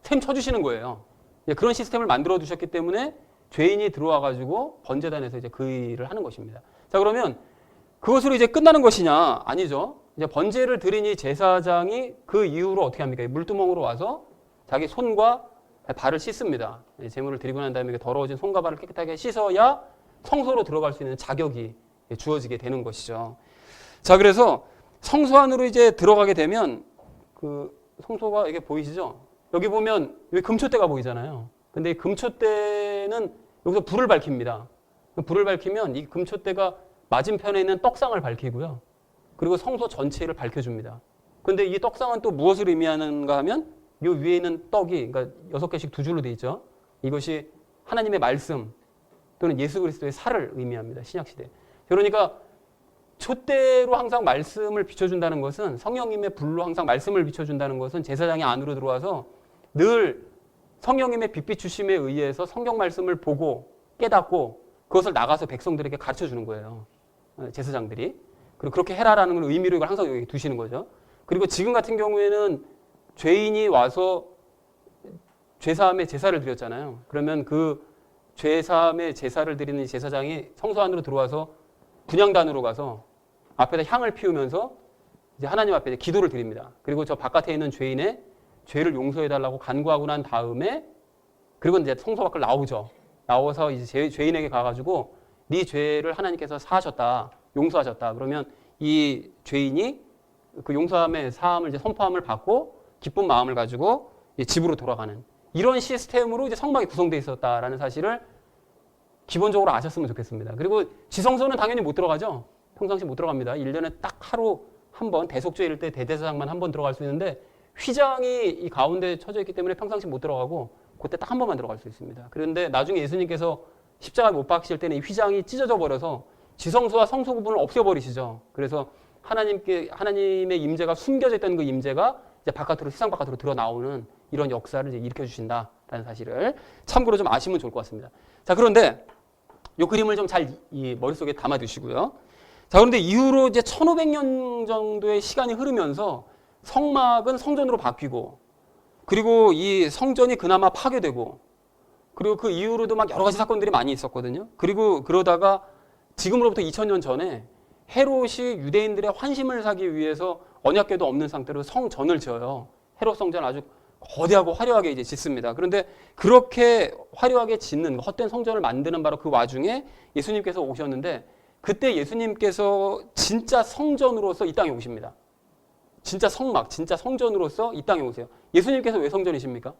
S1: 셈 쳐주시는 거예요. 그런 시스템을 만들어 두셨기 때문에 죄인이 들어와 가지고 번제단에서 이제 그 일을 하는 것입니다. 자, 그러면 그것으로 이제 끝나는 것이냐? 아니죠. 이제 번제를 드린 이 제사장이 그 이후로 어떻게 합니까? 물두멍으로 와서 자기 손과 발을 씻습니다. 제물을 드리고 난 다음에 더러워진 손과 발을 깨끗하게 씻어야 성소로 들어갈 수 있는 자격이 주어지게 되는 것이죠. 자, 그래서 성소 안으로 이제 들어가게 되면 그 성소가 이게 보이시죠? 여기 보면 여기 금초대가 보이잖아요. 근데 이 금초대는 여기서 불을 밝힙니다. 불을 밝히면 이 금초대가 맞은편에 있는 떡상을 밝히고요. 그리고 성소 전체를 밝혀줍니다. 근데 이 떡상은 또 무엇을 의미하는가 하면 이 위에 있는 떡이, 그러니까 6개씩 두 줄로 되어 있죠. 이것이 하나님의 말씀 또는 예수 그리스도의 살을 의미합니다. 신약시대. 그러니까 촛대로 항상 말씀을 비춰준다는 것은, 성령님의 불로 항상 말씀을 비춰준다는 것은 제사장이 안으로 들어와서 늘 성령님의 빛 비추심에 의해서 성경 말씀을 보고 깨닫고 그것을 나가서 백성들에게 가르쳐주는 거예요. 제사장들이. 그리고 그렇게 해라라는 걸 의미로 이걸 항상 여기 두시는 거죠. 그리고 지금 같은 경우에는 죄인이 와서 죄사함의 제사를 드렸잖아요. 그러면 그 죄사함의 제사를 드리는 제사장이 성소 안으로 들어와서 분향단으로 가서 앞에다 향을 피우면서 이제 하나님 앞에 기도를 드립니다. 그리고 저 바깥에 있는 죄인의 죄를 용서해달라고 간구하고 난 다음에, 그리고 이제 성소 밖을 나오죠. 나와서 이제 죄인에게 가가지고 네 죄를 하나님께서 사하셨다, 용서하셨다. 그러면 이 죄인이 그 용서함의 사함을 이제 선포함을 받고 기쁜 마음을 가지고 집으로 돌아가는 이런 시스템으로 이제 성막이 구성되어 있었다라는 사실을 기본적으로 아셨으면 좋겠습니다. 그리고 지성소는 당연히 못 들어가죠. 평상시 못 들어갑니다. 1년에 딱 하루 한 번, 대속죄일 때 대제사장만 한 번 들어갈 수 있는데 휘장이 이 가운데 쳐져 있기 때문에 평상시 못 들어가고 그때 딱 한 번만 들어갈 수 있습니다. 그런데 나중에 예수님께서 십자가에 못 박히실 때는 이 휘장이 찢어져 버려서 지성소와 성소 구분을 없애버리시죠. 그래서 하나님의 임재가 숨겨져 있던 그 임재가 이제 바깥으로, 세상 바깥으로 드러 나오는 이런 역사를 이제 일으켜 주신다라는 사실을 참고로 좀 아시면 좋을 것 같습니다. 자, 그런데 이 그림을 좀 잘 이 머릿속에 담아 두시고요. 자, 그런데 이후로 이제 1500년 정도의 시간이 흐르면서 성막은 성전으로 바뀌고, 그리고 이 성전이 그나마 파괴되고, 그리고 그 이후로도 막 여러 가지 사건들이 많이 있었거든요. 그리고 그러다가 지금으로부터 2000년 전에 헤롯이 유대인들의 환심을 사기 위해서 언약궤도 없는 상태로 성전을 지어요. 헤롯 성전 아주 거대하고 화려하게 이제 짓습니다. 그런데 그렇게 화려하게 짓는 헛된 성전을 만드는 바로 그 와중에 예수님께서 오셨는데, 그때 예수님께서 진짜 성전으로서 이 땅에 오십니다. 진짜 성막, 진짜 성전으로서 이 땅에 오세요. 예수님께서 왜 성전이십니까?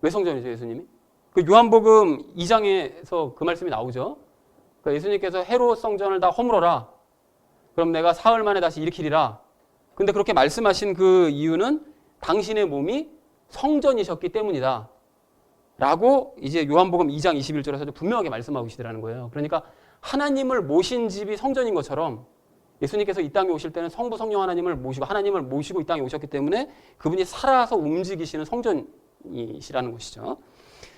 S1: 왜 성전이죠, 예수님이? 그 요한복음 2장에서 그 말씀이 나오죠. 그러니까 예수님께서 헤롯 성전을 다 허물어라. 그럼 내가 사흘 만에 다시 일으키리라. 근데 그렇게 말씀하신 그 이유는 당신의 몸이 성전이셨기 때문이다. 라고 이제 요한복음 2장 21절에서도 분명하게 말씀하고 계시더라는 거예요. 그러니까 하나님을 모신 집이 성전인 것처럼 예수님께서 이 땅에 오실 때는 성부 성령 하나님을 모시고 하나님을 모시고 이 땅에 오셨기 때문에 그분이 살아서 움직이시는 성전이시라는 것이죠.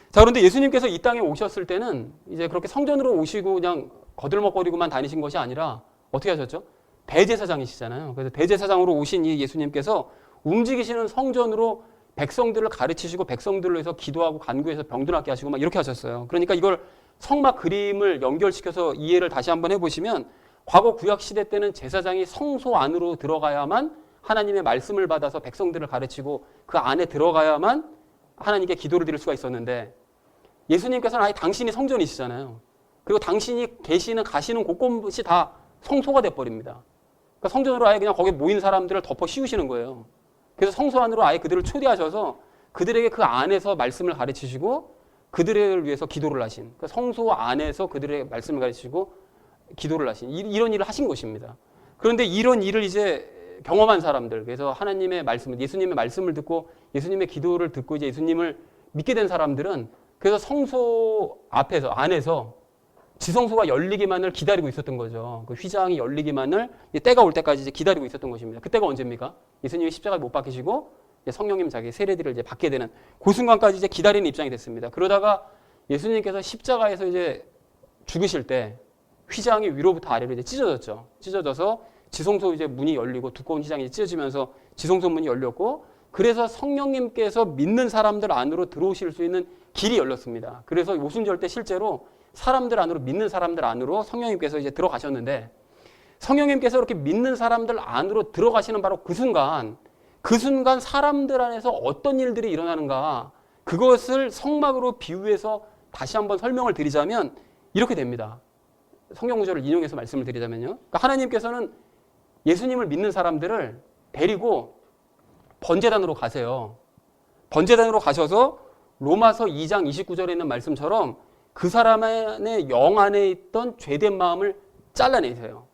S1: 자, 그런데 예수님께서 이 땅에 오셨을 때는 이제 그렇게 성전으로 오시고 그냥 거들먹거리고만 다니신 것이 아니라 어떻게 하셨죠? 대제사장이시잖아요. 그래서 대제사장으로 오신 이 예수님께서 움직이시는 성전으로 백성들을 가르치시고 백성들로 해서 기도하고 간구해서 병들 낫게 하시고 막 이렇게 하셨어요. 그러니까 이걸 성막 그림을 연결시켜서 이해를 다시 한번 해보시면, 과거 구약 시대 때는 제사장이 성소 안으로 들어가야만 하나님의 말씀을 받아서 백성들을 가르치고 그 안에 들어가야만 하나님께 기도를 드릴 수가 있었는데, 예수님께서는 아예 당신이 성전이시잖아요. 그리고 당신이 계시는 가시는 곳곳이 다 성소가 돼버립니다. 그러니까 성전으로 아예 그냥 거기에 모인 사람들을 덮어 씌우시는 거예요. 그래서 성소 안으로 아예 그들을 초대하셔서 그들에게 그 안에서 말씀을 가르치시고 그들을 위해서 기도를 하신, 그러니까 성소 안에서 그들에게 말씀을 가르치시고 기도를 하신 이런 일을 하신 것입니다. 그런데 이런 일을 이제 경험한 사람들, 그래서 하나님의 말씀을, 예수님의 말씀을 듣고 예수님의 기도를 듣고 이제 예수님을 믿게 된 사람들은 그래서 성소 앞에서 안에서 지성소가 열리기만을 기다리고 있었던 거죠. 그 휘장이 열리기만을 때가 올 때까지 이제 기다리고 있었던 것입니다. 그때가 언제입니까? 예수님이 십자가에 못 박히시고 성령님 자기 세례들을 이제 받게 되는 그 순간까지 이제 기다리는 입장이 됐습니다. 그러다가 예수님께서 십자가에서 이제 죽으실 때 휘장이 위로부터 아래로 이제 찢어졌죠. 찢어져서 지성소 이제 문이 열리고 두꺼운 휘장이 찢어지면서 지성소 문이 열렸고, 그래서 성령님께서 믿는 사람들 안으로 들어오실 수 있는 길이 열렸습니다. 그래서 오순절 때 실제로 사람들 안으로, 믿는 사람들 안으로 성령님께서 이제 들어가셨는데, 성령님께서 이렇게 믿는 사람들 안으로 들어가시는 바로 그 순간 사람들 안에서 어떤 일들이 일어나는가, 그것을 성막으로 비유해서 다시 한번 설명을 드리자면 이렇게 됩니다. 성경 구절을 인용해서 말씀을 드리자면요. 그러니까 하나님께서는 예수님을 믿는 사람들을 데리고 번제단으로 가세요. 번제단으로 가셔서 로마서 2장 29절에 있는 말씀처럼 그 사람의 영 안에 있던 죄된 마음을 잘라내세요.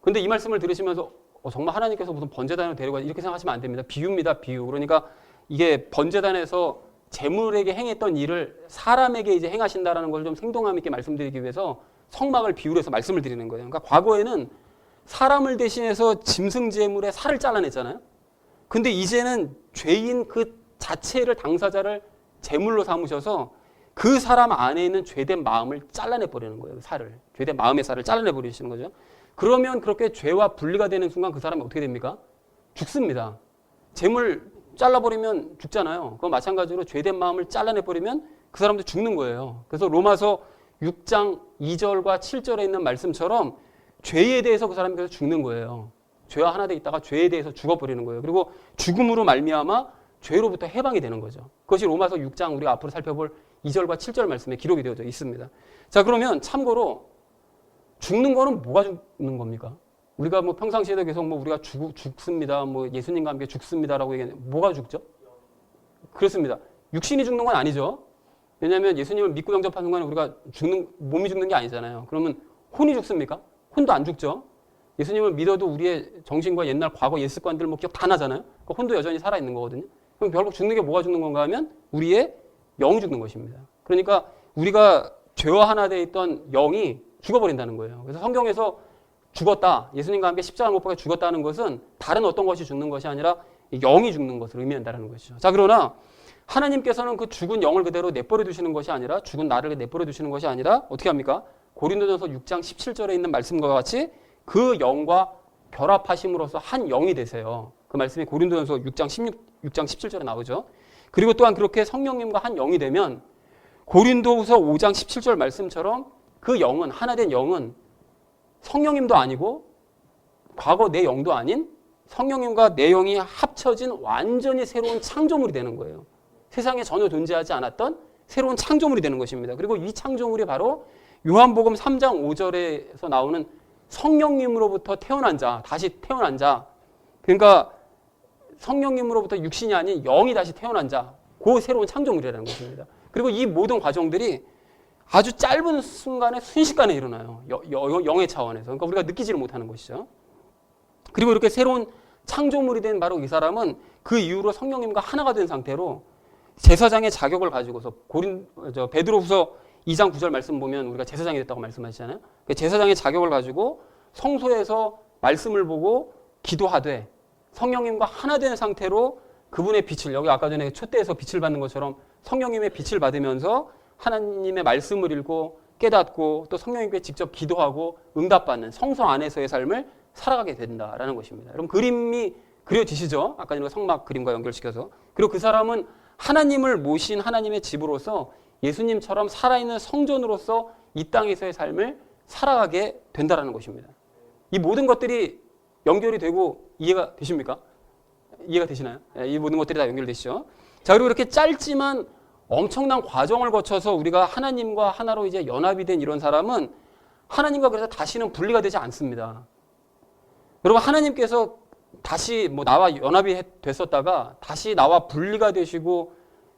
S1: 그런데 이 말씀을 들으시면서 정말 하나님께서 무슨 번제단을 데리고 이렇게 생각하시면 안 됩니다. 비유입니다. 비유. 그러니까 이게 번제단에서 제물에게 행했던 일을 사람에게 이제 행하신다라는 걸 좀 생동감 있게 말씀드리기 위해서 성막을 비유로 해서 말씀을 드리는 거예요. 그러니까 과거에는 사람을 대신해서 짐승 제물의 살을 잘라냈잖아요. 근데 이제는 죄인 그 자체를, 당사자를 제물로 삼으셔서 그 사람 안에 있는 죄된 마음을 잘라내 버리는 거예요. 살을. 죄된 마음의 살을 잘라내 버리시는 거죠. 그러면 그렇게 죄와 분리가 되는 순간 그 사람이 어떻게 됩니까? 죽습니다. 제물 잘라버리면 죽잖아요. 그건 마찬가지로 죄된 마음을 잘라내 버리면 그 사람도 죽는 거예요. 그래서 로마서 6장 2절과 7절에 있는 말씀처럼 죄에 대해서 그 사람이 계속 죽는 거예요. 죄와 하나 돼 있다가 죄에 대해서 죽어버리는 거예요. 그리고 죽음으로 말미암아 죄로부터 해방이 되는 거죠. 그것이 로마서 6장 우리가 앞으로 살펴볼 2절과 7절 말씀에 기록이 되어져 있습니다. 자, 그러면 참고로 죽는 거는 뭐가 죽는 겁니까? 우리가 뭐 평상시에도 계속 뭐 우리가 죽습니다, 뭐 예수님과 함께 죽습니다라고 얘기하는, 뭐가 죽죠? 그렇습니다. 육신이 죽는 건 아니죠. 왜냐하면 예수님을 믿고 영접하는 건 우리가 몸이 죽는 게 아니잖아요. 그러면 혼이 죽습니까? 혼도 안 죽죠. 예수님을 믿어도 우리의 정신과 옛날 과거 옛 습관들 뭐 기억 다 나잖아요. 그러니까 혼도 여전히 살아있는 거거든요. 그럼 결국 죽는 게 뭐가 죽는 건가 하면 우리의 영이 죽는 것입니다. 그러니까 우리가 죄와 하나 되어 있던 영이 죽어버린다는 거예요. 그래서 성경에서 죽었다, 예수님과 함께 십자가 못 박혀 죽었다는 것은 다른 어떤 것이 죽는 것이 아니라 영이 죽는 것을 의미한다는 것이죠. 자, 그러나 하나님께서는 그 죽은 영을 그대로 내버려 두시는 것이 아니라, 죽은 나를 내버려 두시는 것이 아니라 어떻게 합니까? 고린도전서 6장 17절에 있는 말씀과 같이 그 영과 결합하심으로써 한 영이 되세요. 그 말씀이 고린도전서 6장 17절에 나오죠. 그리고 또한 그렇게 성령님과 한 영이 되면 고린도후서 5장 17절 말씀처럼 그 영은, 하나된 영은 성령님도 아니고 과거 내 영도 아닌 성령님과 내 영이 합쳐진 완전히 새로운 창조물이 되는 거예요. 세상에 전혀 존재하지 않았던 새로운 창조물이 되는 것입니다. 그리고 이 창조물이 바로 요한복음 3장 5절에서 나오는 성령님으로부터 태어난 자, 다시 태어난 자. 그러니까 성령님으로부터 육신이 아닌 영이 다시 태어난 자. 그 새로운 창조물이라는 것입니다. 그리고 이 모든 과정들이 아주 짧은 순간에 순식간에 일어나요. 영의 차원에서. 그러니까 우리가 느끼지를 못하는 것이죠. 그리고 이렇게 새로운 창조물이 된 바로 이 사람은 그 이후로 성령님과 하나가 된 상태로 제사장의 자격을 가지고서 베드로후서 2장 9절 말씀 보면 우리가 제사장이 됐다고 말씀하시잖아요. 제사장의 자격을 가지고 성소에서 말씀을 보고 기도하되 성령님과 하나 된 상태로 그분의 빛을, 여기 아까 전에 촛대에서 빛을 받는 것처럼 성령님의 빛을 받으면서 하나님의 말씀을 읽고 깨닫고 또 성령님께 직접 기도하고 응답받는 성소 안에서의 삶을 살아가게 된다라는 것입니다. 여러분 그림이 그려지시죠? 아까 전에 성막 그림과 연결시켜서. 그리고 그 사람은 하나님을 모신 하나님의 집으로서 예수님처럼 살아있는 성전으로서 이 땅에서의 삶을 살아가게 된다라는 것입니다. 이 모든 것들이 연결이 되고 이해가 되십니까? 이해가 되시나요? 이 모든 것들이 다 연결되시죠? 자, 그리고 이렇게 짧지만 엄청난 과정을 거쳐서 우리가 하나님과 하나로 이제 연합이 된 이런 사람은 하나님과 그래서 다시는 분리가 되지 않습니다. 여러분 하나님께서 다시 나와 연합이 됐었다가 다시 나와 분리가 되시고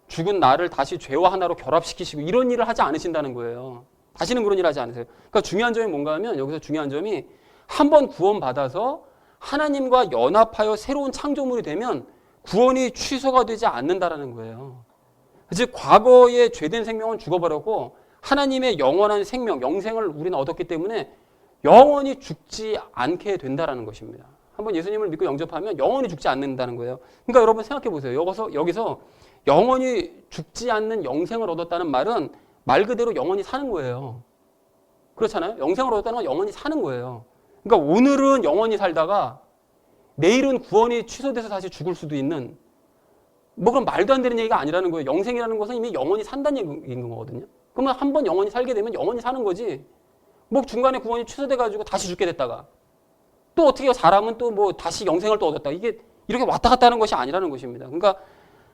S1: 죽은 나를 다시 죄와 하나로 결합시키시고 이런 일을 하지 않으신다는 거예요. 다시는 그런 일을 하지 않으세요. 그러니까 중요한 점이 뭔가 하면 여기서 중요한 점이 한번 구원받아서 하나님과 연합하여 새로운 창조물이 되면 구원이 취소가 되지 않는다라는 거예요. 즉 과거의 죄된 생명은 죽어버렸고 하나님의 영원한 생명, 영생을 우리는 얻었기 때문에 영원히 죽지 않게 된다라는 것입니다. 한번 예수님을 믿고 영접하면 영원히 죽지 않는다는 거예요. 그러니까 여러분 생각해 보세요. 여기서 영원히 죽지 않는 영생을 얻었다는 말은 말 그대로 영원히 사는 거예요. 그렇잖아요? 영생을 얻었다는 건 영원히 사는 거예요. 그러니까 오늘은 영원히 살다가 내일은 구원이 취소돼서 다시 죽을 수도 있는 그런 말도 안 되는 얘기가 아니라는 거예요. 영생이라는 것은 이미 영원히 산다는 얘기인 거거든요. 그러면 한번 영원히 살게 되면 영원히 사는 거지. 중간에 구원이 취소돼가지고 다시 죽게 됐다가 또 어떻게 사람은 또 다시 영생을 또 얻었다. 이게 이렇게 왔다 갔다 하는 것이 아니라는 것입니다. 그러니까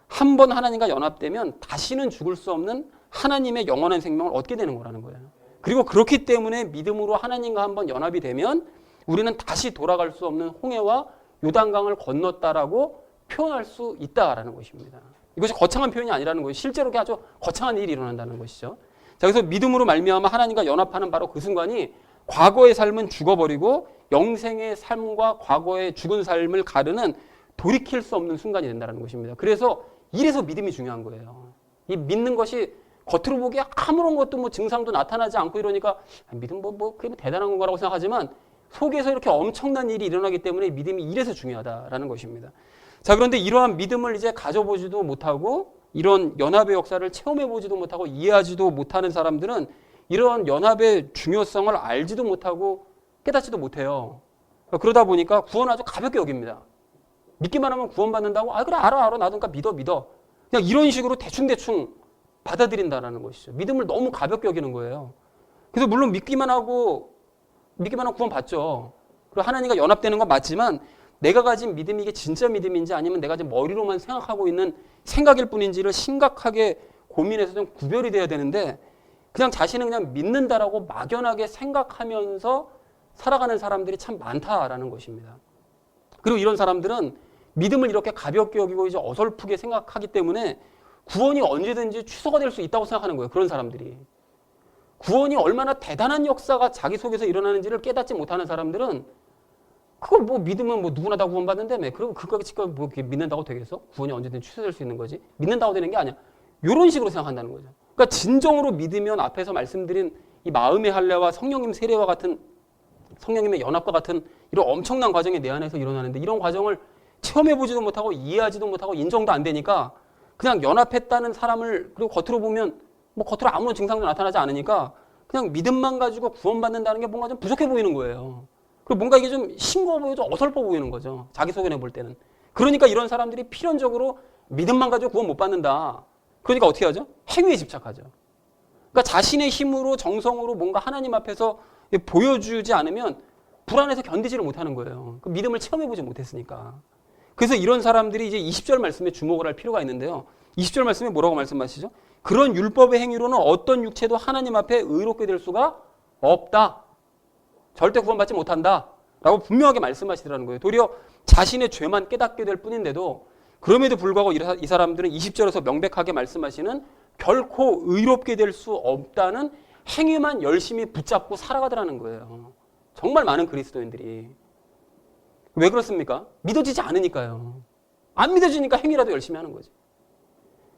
S1: 한 번 하나님과 연합되면 다시는 죽을 수 없는 하나님의 영원한 생명을 얻게 되는 거라는 거예요. 그리고 그렇기 때문에 믿음으로 하나님과 한번 연합이 되면 우리는 다시 돌아갈 수 없는 홍해와 요단강을 건넜다라고 표현할 수 있다라는 것입니다. 이것이 거창한 표현이 아니라는 거예요. 실제로 아주 거창한 일이 일어난다는 것이죠. 자, 그래서 믿음으로 말미암아 하나님과 연합하는 바로 그 순간이 과거의 삶은 죽어버리고 영생의 삶과 과거의 죽은 삶을 가르는 돌이킬 수 없는 순간이 된다는 것입니다. 그래서 이래서 믿음이 중요한 거예요. 이 믿는 것이 겉으로 보기에 아무런 것도 증상도 나타나지 않고 이러니까 믿음 그게 대단한 건가라고 생각하지만 속에서 이렇게 엄청난 일이 일어나기 때문에 믿음이 이래서 중요하다라는 것입니다. 자, 그런데 이러한 믿음을 이제 가져보지도 못하고 이런 연합의 역사를 체험해보지도 못하고 이해하지도 못하는 사람들은 이런 연합의 중요성을 알지도 못하고 깨닫지도 못해요. 그러다 보니까 구원을 아주 가볍게 여깁니다. 믿기만 하면 구원받는다고 그래 알아 나도 그러니까 믿어 그냥 이런 식으로 대충 받아들인다는 것이죠. 믿음을 너무 가볍게 여기는 거예요. 그래서 물론 믿기만 하면 구원 받죠. 그리고 하나님과 연합되는 건 맞지만 내가 가진 믿음이 이게 진짜 믿음인지 아니면 내가 지금 머리로만 생각하고 있는 생각일 뿐인지를 심각하게 고민해서 좀 구별이 돼야 되는데 그냥 자신은 그냥 믿는다라고 막연하게 생각하면서 살아가는 사람들이 참 많다라는 것입니다. 그리고 이런 사람들은 믿음을 이렇게 가볍게 여기고 이제 어설프게 생각하기 때문에 구원이 언제든지 취소가 될 수 있다고 생각하는 거예요. 그런 사람들이. 구원이 얼마나 대단한 역사가 자기 속에서 일어나는지를 깨닫지 못하는 사람들은 그걸 믿으면 누구나 다 구원받는다며. 그리고 그거까지 믿는다고 되겠어? 구원이 언제든지 취소될 수 있는 거지. 믿는다고 되는 게 아니야. 이런 식으로 생각한다는 거죠. 그러니까 진정으로 믿으면 앞에서 말씀드린 이 마음의 할례와 성령님 세례와 같은 성령님의 연합과 같은 이런 엄청난 과정이 내 안에서 일어나는데 이런 과정을 체험해보지도 못하고 이해하지도 못하고 인정도 안 되니까 그냥 연합했다는 사람을 그리고 겉으로 보면 겉으로 아무런 증상도 나타나지 않으니까 그냥 믿음만 가지고 구원받는다는 게 뭔가 좀 부족해 보이는 거예요. 그리고 뭔가 이게 좀 싱거워 보이고 좀 어설퍼 보이는 거죠. 자기소개내 볼 때는. 그러니까 이런 사람들이 필연적으로 믿음만 가지고 구원 못 받는다. 그러니까 어떻게 하죠? 행위에 집착하죠. 그러니까 자신의 힘으로 정성으로 뭔가 하나님 앞에서 보여주지 않으면 불안해서 견디지를 못하는 거예요. 그 믿음을 체험해보지 못했으니까. 그래서 이런 사람들이 이제 20절 말씀에 주목을 할 필요가 있는데요. 20절 말씀에 뭐라고 말씀하시죠? 그런 율법의 행위로는 어떤 육체도 하나님 앞에 의롭게 될 수가 없다. 절대 구원받지 못한다. 라고 분명하게 말씀하시더라는 거예요. 도리어 자신의 죄만 깨닫게 될 뿐인데도 그럼에도 불구하고 이 사람들은 20절에서 명백하게 말씀하시는 결코 의롭게 될 수 없다는 행위만 열심히 붙잡고 살아가더라는 거예요. 정말 많은 그리스도인들이. 왜 그렇습니까? 믿어지지 않으니까요. 안 믿어지니까 행위라도 열심히 하는 거지.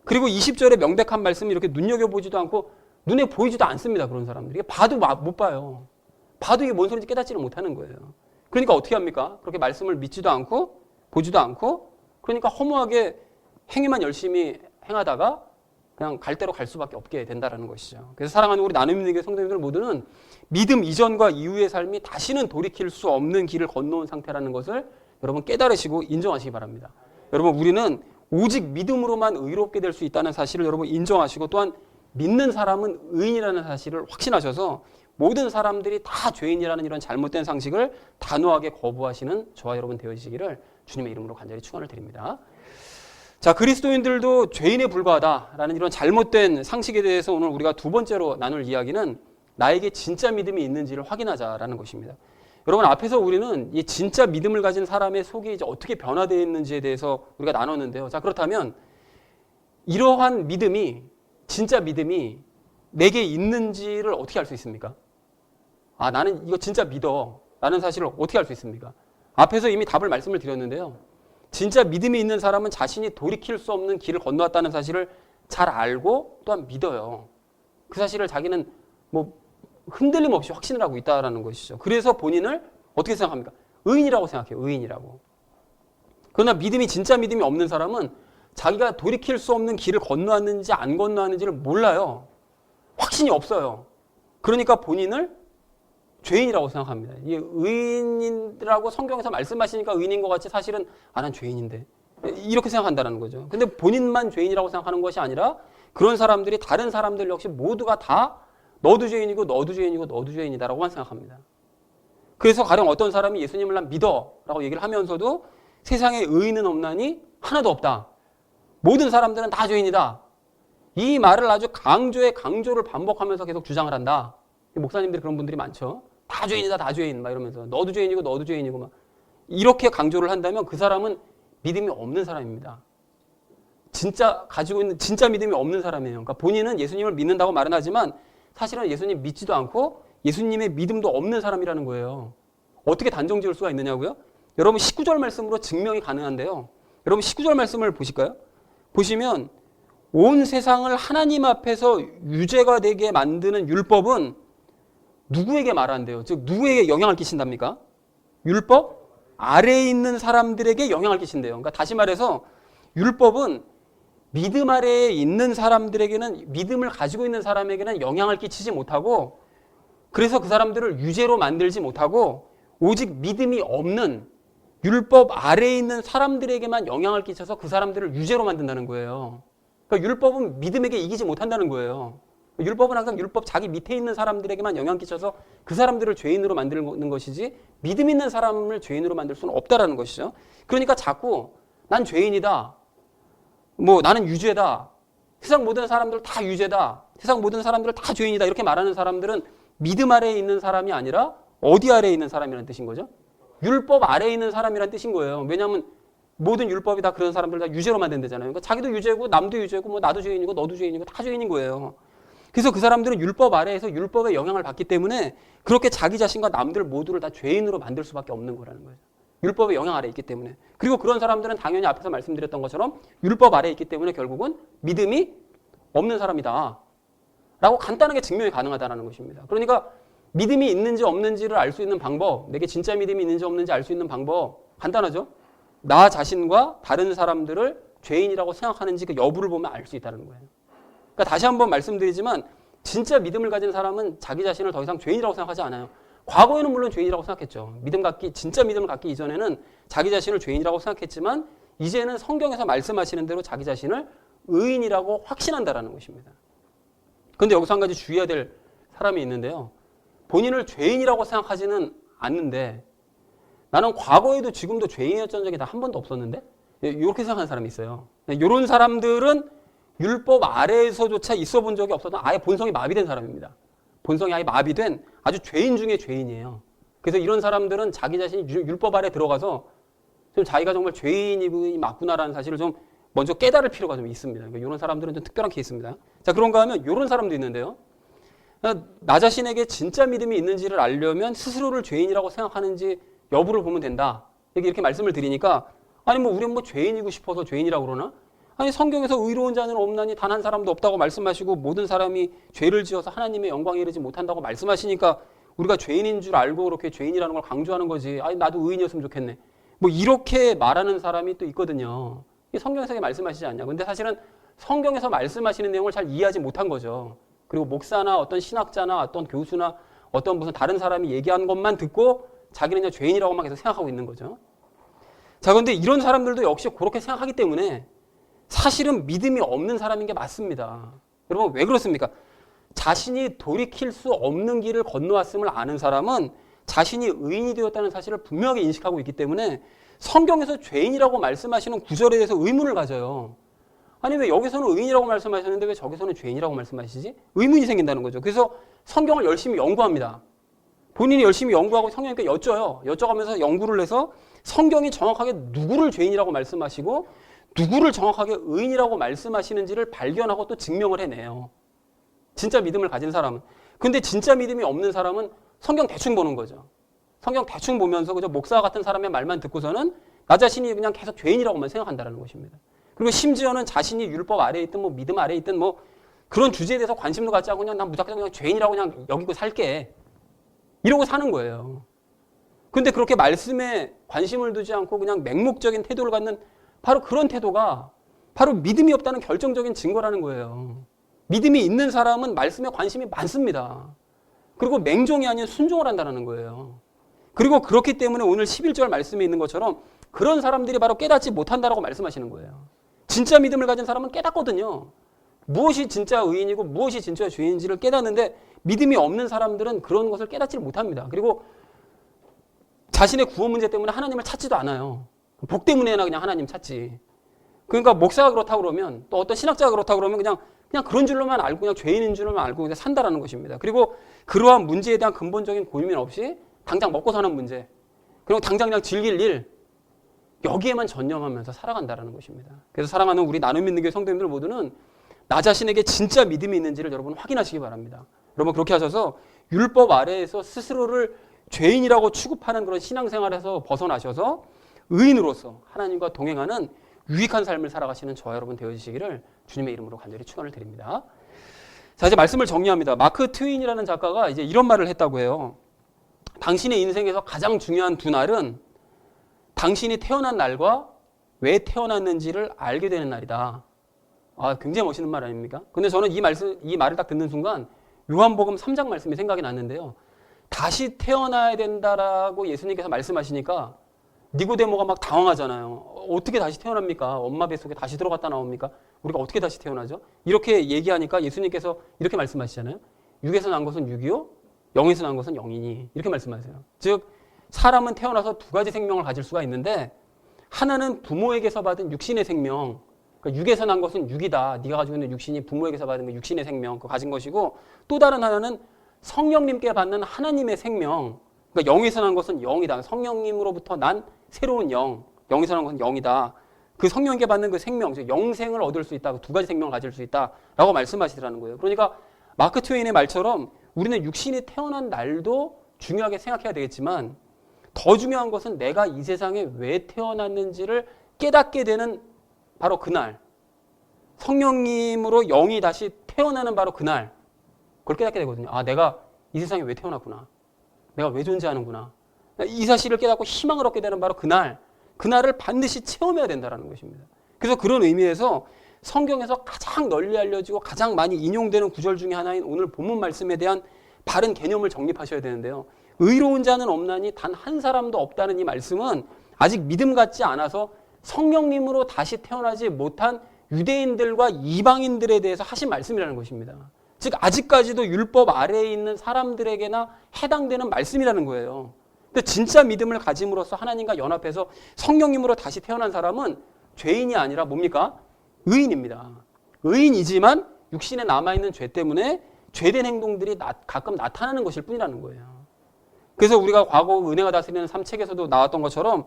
S1: 그리고 20절에 명백한 말씀을 이렇게 눈여겨보지도 않고 눈에 보이지도 않습니다. 그런 사람들이. 봐도 못 봐요. 봐도 이게 뭔 소리인지 깨닫지를 못하는 거예요. 그러니까 어떻게 합니까? 그렇게 말씀을 믿지도 않고 보지도 않고 그러니까 허무하게 행위만 열심히 행하다가 그냥 갈 대로 갈 수밖에 없게 된다는 것이죠. 그래서 사랑하는 우리 나눔 교회 성도님들 모두는 믿음 이전과 이후의 삶이 다시는 돌이킬 수 없는 길을 건너온 상태라는 것을 여러분 깨달으시고 인정하시기 바랍니다. 여러분 우리는 오직 믿음으로만 의롭게 될 수 있다는 사실을 여러분 인정하시고 또한 믿는 사람은 의인이라는 사실을 확신하셔서 모든 사람들이 다 죄인이라는 이런 잘못된 상식을 단호하게 거부하시는 저와 여러분 되어지기를 주님의 이름으로 간절히 축원을 드립니다. 자, 그리스도인들도 죄인에 불과하다라는 이런 잘못된 상식에 대해서 오늘 우리가 두 번째로 나눌 이야기는 나에게 진짜 믿음이 있는지를 확인하자라는 것입니다. 여러분 앞에서 우리는 이 진짜 믿음을 가진 사람의 속이 이제 어떻게 변화되어 있는지에 대해서 우리가 나눴는데요. 자, 그렇다면 이러한 믿음이 진짜 믿음이 내게 있는지를 어떻게 알 수 있습니까? 아, 나는 이거 진짜 믿어 라는 사실을 어떻게 알 수 있습니까? 앞에서 이미 답을 말씀을 드렸는데요. 진짜 믿음이 있는 사람은 자신이 돌이킬 수 없는 길을 건너왔다는 사실을 잘 알고 또한 믿어요. 그 사실을 자기는 뭐 흔들림 없이 확신을 하고 있다는 것이죠. 그래서 본인을 어떻게 생각합니까? 의인이라고 생각해요. 의인이라고. 그러나 믿음이 진짜 믿음이 없는 사람은 자기가 돌이킬 수 없는 길을 건너왔는지 안 건너왔는지를 몰라요. 확신이 없어요. 그러니까 본인을 죄인이라고 생각합니다. 이게 의인이라고 성경에서 말씀하시니까 의인인 것 같이 사실은 난 죄인인데 이렇게 생각한다는 거죠. 근데 본인만 죄인이라고 생각하는 것이 아니라 그런 사람들이 다른 사람들 역시 모두가 다 너도 죄인이고 너도 죄인이고 너도 죄인이다라고만 생각합니다. 그래서 가령 어떤 사람이 예수님을 난 믿어 라고 얘기를 하면서도 세상에 의인은 없나니 하나도 없다. 모든 사람들은 다 죄인이다. 이 말을 아주 강조를 반복하면서 계속 주장을 한다. 목사님들이 그런 분들이 많죠. 다 죄인이다, 다 죄인 막 이러면서 너도 죄인이고 너도 죄인이고 막 이렇게 강조를 한다면 그 사람은 믿음이 없는 사람입니다. 진짜 가지고 있는 진짜 믿음이 없는 사람이에요. 그러니까 본인은 예수님을 믿는다고 말은 하지만 사실은 예수님 믿지도 않고 예수님의 믿음도 없는 사람이라는 거예요. 어떻게 단정 지을 수가 있느냐고요? 여러분 19절 말씀으로 증명이 가능한데요. 여러분 19절 말씀을 보실까요? 보시면 온 세상을 하나님 앞에서 유죄가 되게 만드는 율법은 누구에게 말한대요? 즉 누구에게 영향을 끼친답니까? 율법 아래에 있는 사람들에게 영향을 끼친대요. 그러니까 다시 말해서 율법은 믿음 아래에 있는 사람들에게는 믿음을 가지고 있는 사람에게는 영향을 끼치지 못하고 그래서 그 사람들을 유죄로 만들지 못하고 오직 믿음이 없는 율법 아래에 있는 사람들에게만 영향을 끼쳐서 그 사람들을 유죄로 만든다는 거예요. 그러니까 율법은 믿음에게 이기지 못한다는 거예요. 율법은 항상 율법 자기 밑에 있는 사람들에게만 영향 끼쳐서 그 사람들을 죄인으로 만드는 것이지 믿음 있는 사람을 죄인으로 만들 수는 없다라는 것이죠. 그러니까 자꾸 난 죄인이다. 뭐 나는 유죄다. 세상 모든 사람들 다 유죄다. 세상 모든 사람들 다 죄인이다. 이렇게 말하는 사람들은 믿음 아래에 있는 사람이 아니라 어디 아래에 있는 사람이라는 뜻인 거죠? 율법 아래에 있는 사람이라는 뜻인 거예요. 왜냐하면 모든 율법이 다 그런 사람들 다 유죄로 만든다잖아요. 그러니까 자기도 유죄고 남도 유죄고 뭐 나도 죄인이고 너도 죄인이고 다 죄인인 거예요. 그래서 그 사람들은 율법 아래에서 율법의 영향을 받기 때문에 그렇게 자기 자신과 남들 모두를 다 죄인으로 만들 수밖에 없는 거라는 거예요. 율법의 영향 아래에 있기 때문에. 그리고 그런 사람들은 당연히 앞에서 말씀드렸던 것처럼 율법 아래에 있기 때문에 결국은 믿음이 없는 사람이다. 라고 간단하게 증명이 가능하다는 것입니다. 그러니까 믿음이 있는지 없는지를 알 수 있는 방법, 내게 진짜 믿음이 있는지 없는지 알 수 있는 방법 간단하죠. 나 자신과 다른 사람들을 죄인이라고 생각하는지 그 여부를 보면 알 수 있다는 거예요. 그러니까 다시 한번 말씀드리지만 진짜 믿음을 가진 사람은 자기 자신을 더 이상 죄인이라고 생각하지 않아요. 과거에는 물론 죄인이라고 생각했죠. 진짜 믿음을 갖기 이전에는 자기 자신을 죄인이라고 생각했지만 이제는 성경에서 말씀하시는 대로 자기 자신을 의인이라고 확신한다라는 것입니다. 그런데 여기서 한 가지 주의해야 될 사람이 있는데요. 본인을 죄인이라고 생각하지는 않는데 나는 과거에도 지금도 죄인이었던 적이 다 한 번도 없었는데 이렇게 생각하는 사람이 있어요. 이런 사람들은 율법 아래에서조차 있어 본 적이 없어서 아예 본성이 마비된 사람입니다. 본성이 아예 마비된 아주 죄인 중에 죄인이에요. 그래서 이런 사람들은 자기 자신이 율법 아래 들어가서 좀 자기가 정말 죄인이 맞구나라는 사실을 좀 먼저 깨달을 필요가 좀 있습니다. 그러니까 이런 사람들은 좀 특별한 케이스입니다. 자, 그런가 하면 이런 사람도 있는데요. 나 자신에게 진짜 믿음이 있는지를 알려면 스스로를 죄인이라고 생각하는지 여부를 보면 된다. 이렇게 말씀을 드리니까 아니 뭐 우리는 뭐 죄인이고 싶어서 죄인이라고 그러나? 아니 성경에서 의로운 자는 없나니 단 한 사람도 없다고 말씀하시고 모든 사람이 죄를 지어서 하나님의 영광에 이르지 못한다고 말씀하시니까 우리가 죄인인 줄 알고 그렇게 죄인이라는 걸 강조하는 거지. 아니 나도 의인이었으면 좋겠네. 뭐 이렇게 말하는 사람이 또 있거든요. 성경에서 말씀하시지 않냐. 근데 사실은 성경에서 말씀하시는 내용을 잘 이해하지 못한 거죠. 그리고 목사나 어떤 신학자나 어떤 교수나 어떤 무슨 다른 사람이 얘기한 것만 듣고 자기는 그냥 죄인이라고만 계속 생각하고 있는 거죠. 자, 그런데 이런 사람들도 역시 그렇게 생각하기 때문에 사실은 믿음이 없는 사람인 게 맞습니다. 여러분 왜 그렇습니까? 자신이 돌이킬 수 없는 길을 건너왔음을 아는 사람은 자신이 의인이 되었다는 사실을 분명하게 인식하고 있기 때문에 성경에서 죄인이라고 말씀하시는 구절에 대해서 의문을 가져요. 아니 왜 여기서는 의인이라고 말씀하셨는데 왜 저기서는 죄인이라고 말씀하시지? 의문이 생긴다는 거죠. 그래서 성경을 열심히 연구합니다. 본인이 열심히 연구하고 성경님께 여쭤요. 여쭤가면서 연구를 해서 성경이 정확하게 누구를 죄인이라고 말씀하시고 누구를 정확하게 의인이라고 말씀하시는지를 발견하고 또 증명을 해내요. 진짜 믿음을 가진 사람은. 근데 진짜 믿음이 없는 사람은 성경 대충 보는 거죠. 성경 대충 보면서 그저 목사 같은 사람의 말만 듣고서는 나 자신이 그냥 계속 죄인이라고만 생각한다는 것입니다. 그리고 심지어는 자신이 율법 아래에 있든 뭐 믿음 아래에 있든 뭐 그런 주제에 대해서 관심도 갖지 않고 그냥 난 무조건 그냥 죄인이라고 그냥 여기고 살게. 이러고 사는 거예요. 근데 그렇게 말씀에 관심을 두지 않고 그냥 맹목적인 태도를 갖는 바로 그런 태도가 바로 믿음이 없다는 결정적인 증거라는 거예요. 믿음이 있는 사람은 말씀에 관심이 많습니다. 그리고 맹종이 아닌 순종을 한다는 거예요. 그리고 그렇기 때문에 오늘 11절 말씀에 있는 것처럼 그런 사람들이 바로 깨닫지 못한다라고 말씀하시는 거예요. 진짜 믿음을 가진 사람은 깨닫거든요. 무엇이 진짜 의인이고 무엇이 진짜 죄인지를 깨닫는데 믿음이 없는 사람들은 그런 것을 깨닫지 못합니다. 그리고 자신의 구원 문제 때문에 하나님을 찾지도 않아요. 복 때문에나 그냥 하나님 찾지. 그러니까 목사가 그렇다고 그러면 또 어떤 신학자가 그렇다고 그러면 그냥 그런 줄로만 알고 그냥 죄인인 줄로만 알고 그냥 산다라는 것입니다. 그리고 그러한 문제에 대한 근본적인 고민 없이 당장 먹고 사는 문제, 그리고 당장 그냥 즐길 일, 여기에만 전념하면서 살아간다는 것입니다. 그래서 사랑하는 우리 나눔 믿는 교회 성도님들 모두는 나 자신에게 진짜 믿음이 있는지를 여러분 확인하시기 바랍니다. 여러분 그렇게 하셔서 율법 아래에서 스스로를 죄인이라고 취급하는 그런 신앙생활에서 벗어나셔서 의인으로서 하나님과 동행하는 유익한 삶을 살아가시는 저와 여러분 되어주시기를 주님의 이름으로 간절히 축원을 드립니다. 자, 이제 말씀을 정리합니다. 마크 트웨인이라는 작가가 이제 이런 말을 했다고 해요. 당신의 인생에서 가장 중요한 두 날은 당신이 태어난 날과 왜 태어났는지를 알게 되는 날이다. 아, 굉장히 멋있는 말 아닙니까? 근데 저는 이 말을 딱 듣는 순간 요한복음 3장 말씀이 생각이 났는데요. 다시 태어나야 된다라고 예수님께서 말씀하시니까 니고데모가 막 당황하잖아요. 어떻게 다시 태어납니까? 엄마 뱃속에 다시 들어갔다 나옵니까? 우리가 어떻게 다시 태어나죠? 이렇게 얘기하니까 예수님께서 이렇게 말씀하시잖아요. 육에서 난 것은 육이요, 영에서 난 것은 영이니. 이렇게 말씀하세요. 즉 사람은 태어나서 두 가지 생명을 가질 수가 있는데 하나는 부모에게서 받은 육신의 생명, 그러니까 육에서 난 것은 육이다. 네가 가지고 있는 육신이 부모에게서 받은 그 육신의 생명, 그거 가진 것이고 또 다른 하나는 성령님께 받는 하나님의 생명, 그러니까 영에서 난 것은 영이다. 성령님으로부터 난 새로운 영, 영에서 난 것은 영이다. 그 성령님께 받는 그 생명, 즉 영생을 얻을 수 있다. 두 가지 생명을 가질 수 있다라고 말씀하시더라는 거예요. 그러니까 마크 트웨인의 말처럼 우리는 육신이 태어난 날도 중요하게 생각해야 되겠지만 더 중요한 것은 내가 이 세상에 왜 태어났는지를 깨닫게 되는 바로 그날, 성령님으로 영이 다시 태어나는 바로 그날, 그걸 깨닫게 되거든요. 아, 내가 이 세상에 왜 태어났구나. 내가 왜 존재하는구나. 이 사실을 깨닫고 희망을 얻게 되는 바로 그날을 반드시 체험해야 된다는 것입니다. 그래서 그런 의미에서 성경에서 가장 널리 알려지고 가장 많이 인용되는 구절 중에 하나인 오늘 본문 말씀에 대한 바른 개념을 정립하셔야 되는데요. 의로운 자는 없나니 단 한 사람도 없다는 이 말씀은 아직 믿음 같지 않아서 성령님으로 다시 태어나지 못한 유대인들과 이방인들에 대해서 하신 말씀이라는 것입니다. 즉 아직까지도 율법 아래에 있는 사람들에게나 해당되는 말씀이라는 거예요. 근데 진짜 믿음을 가짐으로써 하나님과 연합해서 성령님으로 다시 태어난 사람은 죄인이 아니라 뭡니까? 의인입니다. 의인이지만 육신에 남아있는 죄 때문에 죄된 행동들이 가끔 나타나는 것일 뿐이라는 거예요. 그래서 우리가 과거 은혜가 다스리는 삶 책에서도 나왔던 것처럼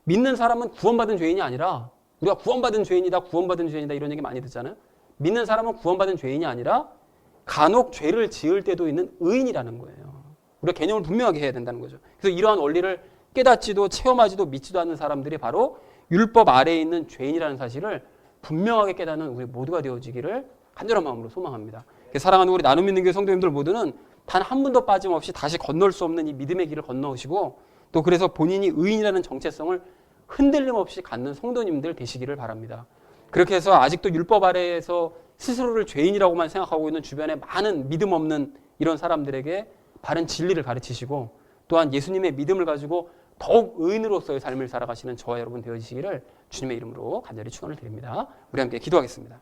S1: 믿는 사람은 구원받은 죄인이 아니라 우리가 구원받은 죄인이다, 구원받은 죄인이다 이런 얘기 많이 듣잖아요. 믿는 사람은 구원받은 죄인이 아니라 간혹 죄를 지을 때도 있는 의인이라는 거예요. 우리가 개념을 분명하게 해야 된다는 거죠. 그래서 이러한 원리를 깨닫지도 체험하지도 믿지도 않는 사람들이 바로 율법 아래에 있는 죄인이라는 사실을 분명하게 깨닫는 우리 모두가 되어지기를 간절한 마음으로 소망합니다. 사랑하는 우리 나눔 믿는 교회 성도님들 모두는 단 한 분도 빠짐없이 다시 건널 수 없는 이 믿음의 길을 건너오시고 또 그래서 본인이 의인이라는 정체성을 흔들림 없이 갖는 성도님들 되시기를 바랍니다. 그렇게 해서 아직도 율법 아래에서 스스로를 죄인이라고만 생각하고 있는 주변에 많은 믿음 없는 이런 사람들에게 바른 진리를 가르치시고 또한 예수님의 믿음을 가지고 더욱 의인으로서의 삶을 살아가시는 저와 여러분 되어지시기를 주님의 이름으로 간절히 축원을 드립니다. 우리 함께 기도하겠습니다.